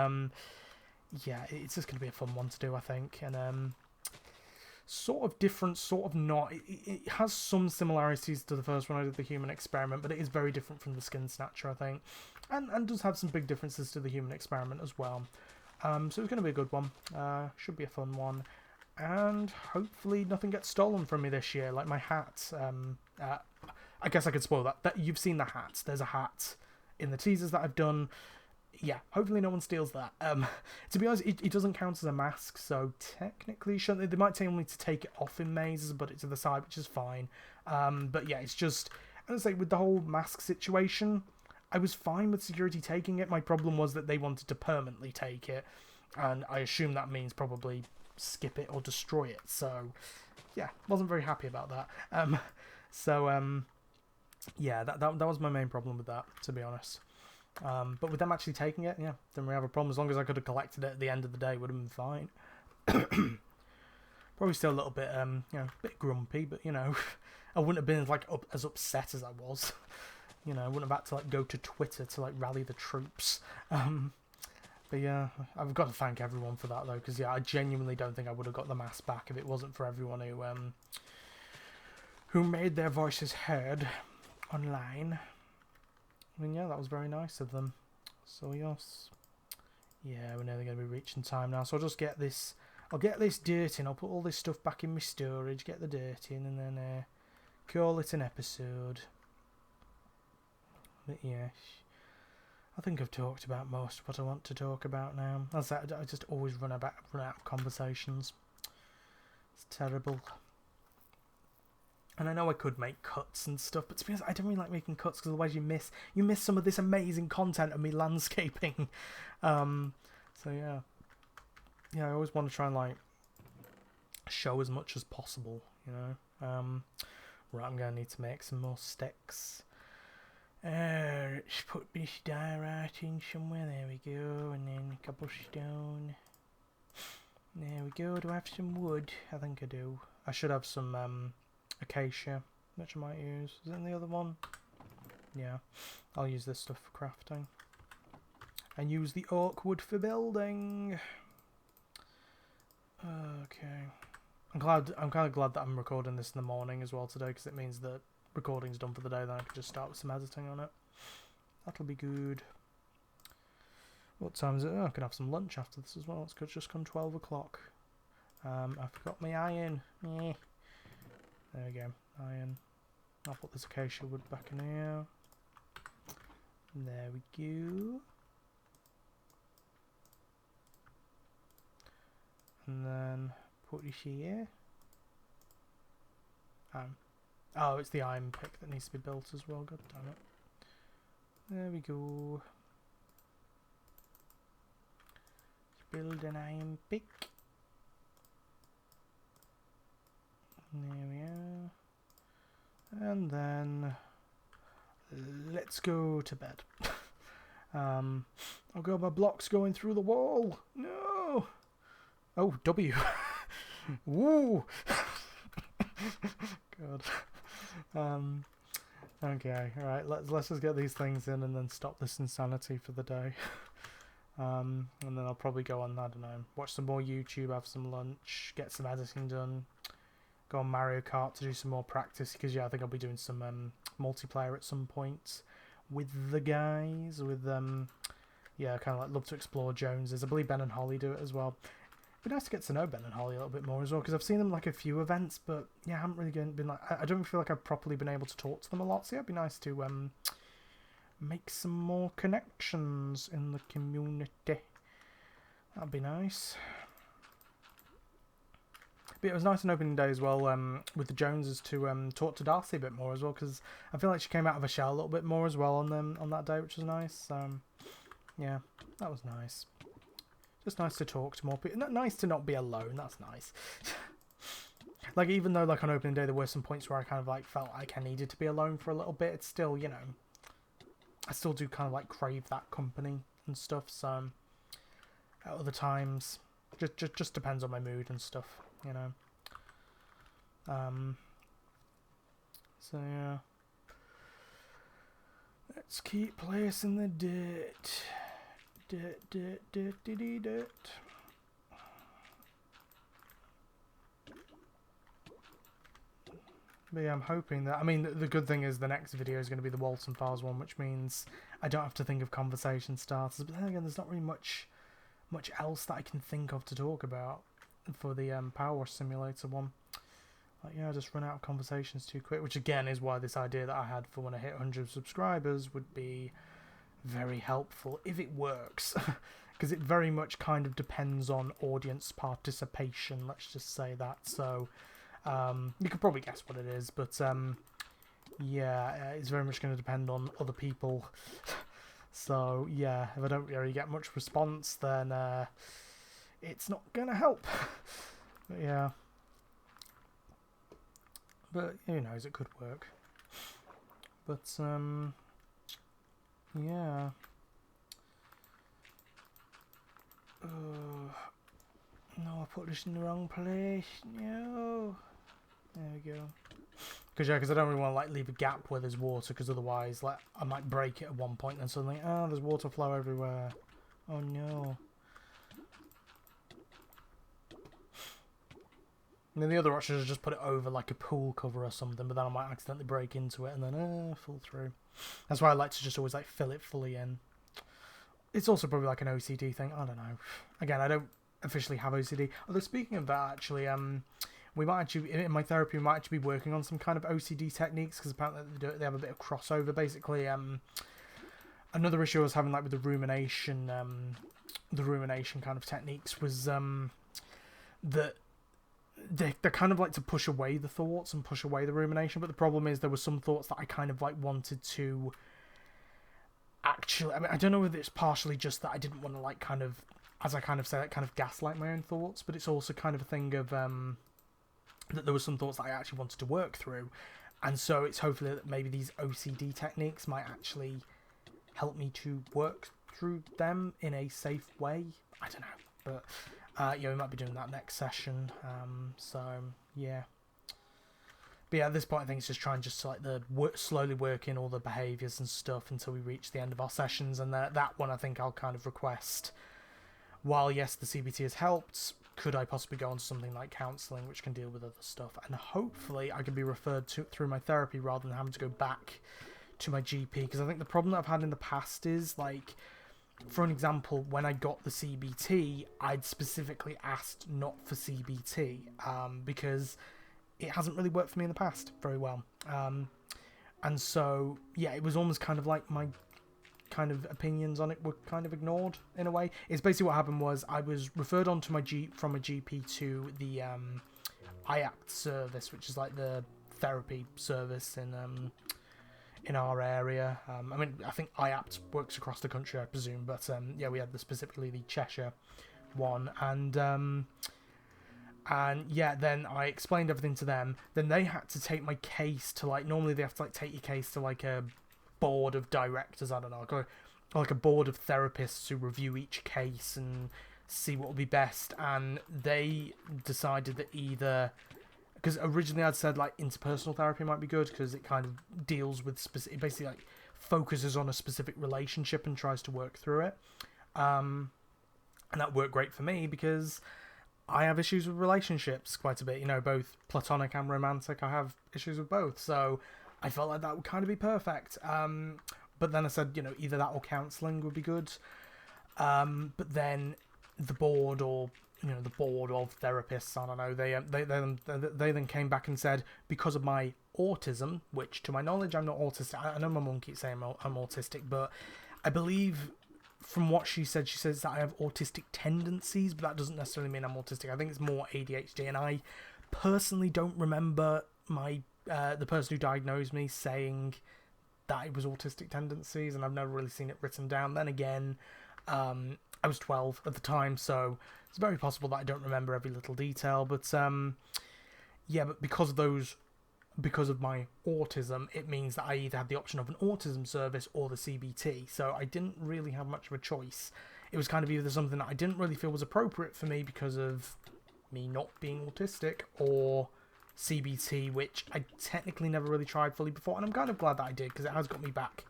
yeah, it's just going to be a fun one to do, I think. And sort of different, sort of not. It has some similarities to the first one I did, the Human Experiment, but it is very different from the Skin Snatcher, I think. And does have some big differences to the Human Experiment as well. So it's going to be a good one. Should be a fun one. And hopefully nothing gets stolen from me this year, like my hat. I guess I could spoil that. You've seen the hat. There's a hat in the teasers that I've done. Yeah, hopefully no one steals that. To be honest, it doesn't count as a mask, so technically they might tell me to take it off in mazes and put it to the side, which is fine. But yeah, it's just, I say, with the whole mask situation, I was fine with security taking it. My problem was that they wanted to permanently take it, and I assume that means probably skip it or destroy it. So yeah, wasn't very happy about that. Yeah, that was my main problem with that, to be honest. But with them actually taking it, yeah, didn't really have a problem. As long as I could have collected it at the end of the day, would have been fine. Probably still a little bit, you know, a bit grumpy, but you know, I wouldn't have been like as upset as I was. You know, I wouldn't have had to like go to Twitter to like rally the troops. But yeah, I've got to thank everyone for that though, because yeah, I genuinely don't think I would have got the mask back if it wasn't for everyone who made their voices heard online. I mean, yeah, that was very nice of them. So yes, yeah, we're nearly going to be reaching time now. So I'll just get this. I'll get this dirt in. I'll put all this stuff back in my storage. Get the dirt in, and then call it an episode. But yes, I think I've talked about most of what I want to talk about now. As I just always run out of conversations. It's terrible. And I know I could make cuts and stuff, but to be honest, I don't really like making cuts because otherwise you miss some of this amazing content of me landscaping. So yeah, I always want to try and like show as much as possible, you know. Right, I'm gonna need to make some more sticks. Let's put this diorite in somewhere. There we go, and then cobblestone. There we go. Do I have some wood? I think I do. I should have some acacia, which I might use. Is it in the other one? Yeah, I'll use this stuff for crafting. And use the oak wood for building. Okay. I'm kind of glad that I'm recording this in the morning as well today, because it means that recording's done for the day, then I can just start with some editing on it. That'll be good. What time is it? Oh, I can have some lunch after this as well. It's just gone 12 o'clock. I forgot my iron. There we go. Iron. I'll put this acacia wood back in here. There we go. And then put this here. Oh, it's the iron pick that needs to be built as well. God damn it. There we go. Let's build an iron pick. There we are. And then let's go to bed. Oh god, my block's going through the wall. No. Oh, W. Woo. God. Okay, alright, let's just get these things in and then stop this insanity for the day. And then I'll probably go on, I don't know, watch some more YouTube, have some lunch, get some editing done, go on Mario Kart to do some more practice, because yeah, I think I'll be doing some multiplayer at some point with the guys, with yeah, kind of like love to explore Joneses. I believe Ben and Holly do it as well. It'd be nice to get to know Ben and Holly a little bit more as well, because I've seen them like a few events, but yeah, I haven't really been like, I don't feel like I've properly been able to talk to them a lot, so yeah, it'd be nice to make some more connections in the community. That'd be nice. But it was nice on opening day as well with the Joneses to talk to Darcy a bit more as well, because I feel like she came out of her shell a little bit more as well on that day, which was nice. Yeah, that was nice. Just nice to talk to more people. Nice to not be alone. That's nice. Like, even though like on opening day there were some points where I kind of like felt like I needed to be alone for a little bit, it's still, you know, I still do kind of like crave that company and stuff. So at other times, just depends on my mood and stuff, you know. So yeah, let's keep placing the dirt. Dirt. But yeah, I'm hoping that, I mean, the good thing is the next video is going to be the Walton Files one, which means I don't have to think of conversation starters. But then again, there's not really much else that I can think of to talk about for the Power Wash Simulator one. Like, yeah, I just run out of conversations too quick, which again is why this idea that I had for when I hit 100 subscribers would be very helpful if it works, because it very much kind of depends on audience participation, let's just say that. So you could probably guess what it is, but yeah, it's very much going to depend on other people. So yeah, if I don't really get much response, then it's not going to help. But yeah, but who knows, it could work. But yeah. No, I put this in the wrong place. No. There we go. Because I don't really want to like leave a gap where there's water, because otherwise, like, I might break it at one point and suddenly, oh, there's water flow everywhere. Oh no. And then the other option is just put it over like a pool cover or something, but then I might accidentally break into it and then fall through. That's why I like to just always like fill it fully in. It's also probably like an OCD thing. I don't know. Again, I don't officially have OCD. Although speaking of that, actually, we might actually, in my therapy, we might actually be working on some kind of OCD techniques, because apparently they have a bit of crossover. Basically, another issue I was having like with the rumination kind of techniques was that they're kind of like to push away the thoughts and push away the rumination, but the problem is there were some thoughts that I kind of like wanted to actually, I mean, I don't know whether it's partially just that I didn't want to like kind of, as I kind of say, like kind of gaslight my own thoughts, but it's also kind of a thing of that there were some thoughts that I actually wanted to work through, and so it's hopefully that maybe these OCD techniques might actually help me to work through them in a safe way. I don't know, but yeah, we might be doing that next session. So yeah, but yeah, at this point I think it's just trying just like slowly work in all the behaviours and stuff until we reach the end of our sessions, and that one I think I'll kind of request. While yes, the CBT has helped, could I possibly go on to something like counselling, which can deal with other stuff, and hopefully I can be referred to through my therapy rather than having to go back to my GP, because I think the problem that I've had in the past is like for an example, when I got the CBT, I'd specifically asked not for CBT because it hasn't really worked for me in the past very well. And so, yeah, it was almost kind of like my kind of opinions on it were kind of ignored in a way. It's basically what happened was I was referred on to from a GP to the IAPT service, which is like the therapy service in our area. I mean, I think IAPT works across the country, I presume, but yeah, we had specifically the Cheshire one, and yeah, then I explained everything to them. Then they had to take my case to, like, normally they have to like take your case to like a board of directors, I don't know, or like a board of therapists who review each case and see what would be best. And they decided that either, because originally I'd said like interpersonal therapy might be good because it kind of deals with specific, basically like focuses on a specific relationship and tries to work through it, and that worked great for me because I have issues with relationships quite a bit, you know, both platonic and romantic. I have issues with both, so I felt like that would kind of be perfect. But then I said, you know, either that or counselling would be good. But then the board, or you know, the board of therapists, I don't know, they then came back and said, because of my autism, which to my knowledge I'm not autistic. I know my mum keeps saying I'm autistic, but I believe from what she says that I have autistic tendencies, but that doesn't necessarily mean I'm autistic. I think it's more ADHD, and I personally don't remember my the person who diagnosed me saying that it was autistic tendencies, and I've never really seen it written down. Then again, I was 12 at the time, so it's very possible that I don't remember every little detail. But yeah, but because of my autism, it means that I either had the option of an autism service or the CBT, so I didn't really have much of a choice. It was kind of either something that I didn't really feel was appropriate for me because of me not being autistic, or CBT, which I technically never really tried fully before, and I'm kind of glad that I did because it has got me back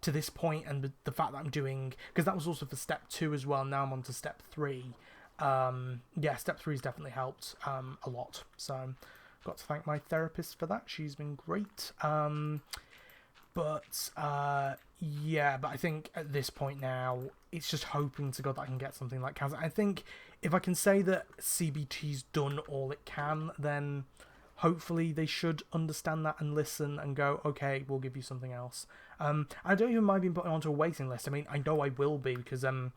to this point. And the fact that I'm doing, because that was also for step 2 as well, now I'm on to step 3. Yeah, step 3 has definitely helped a lot, so got to thank my therapist for that. She's been great. But yeah, but I think at this point now, it's just hoping to God that I can get something like counselling. I think if I can say that CBT's done all it can, then hopefully they should understand that and listen and go, okay, we'll give you something else. I don't even mind being put onto a waiting list. I mean, I know I will be, because I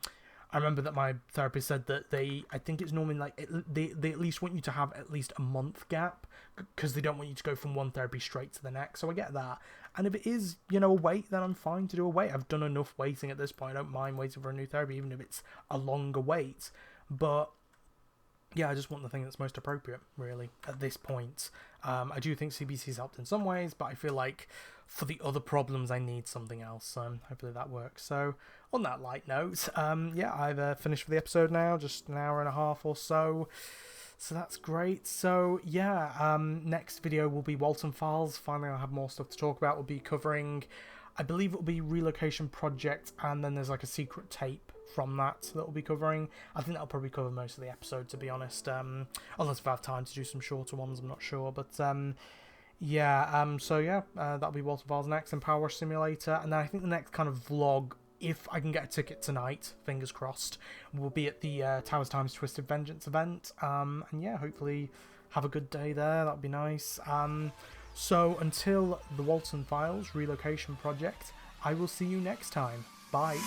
remember that my therapist said that I think it's normally like, they at least want you to have at least a month gap, because they don't want you to go from one therapy straight to the next. So I get that. And if it is, you know, a wait, then I'm fine to do a wait. I've done enough waiting at this point. I don't mind waiting for a new therapy, even if it's a longer wait. But yeah, I just want the thing that's most appropriate, really, at this point. I do think CBC's helped in some ways, but I feel like for the other problems, I need something else. So hopefully that works. So on that light note, yeah, I've finished for the episode now, just an hour and a half or so. So that's great. So yeah, next video will be Walton Files. Finally, I'll have more stuff to talk about. We'll be covering, I believe it will be Relocation Project, and then there's like a secret tape from that we'll be covering. I think that'll probably cover most of the episode, to be honest, unless if I have time to do some shorter ones, I'm not sure. But yeah, so yeah, that'll be Walton Files next, and Power Wash Simulator, and then I think the next kind of vlog, if I can get a ticket tonight, fingers crossed, will be at the Towers Times Twisted Vengeance event, and yeah, hopefully have a good day there. That'd be nice. So until the Walton Files Relocation Project, I will see you next time. Bye.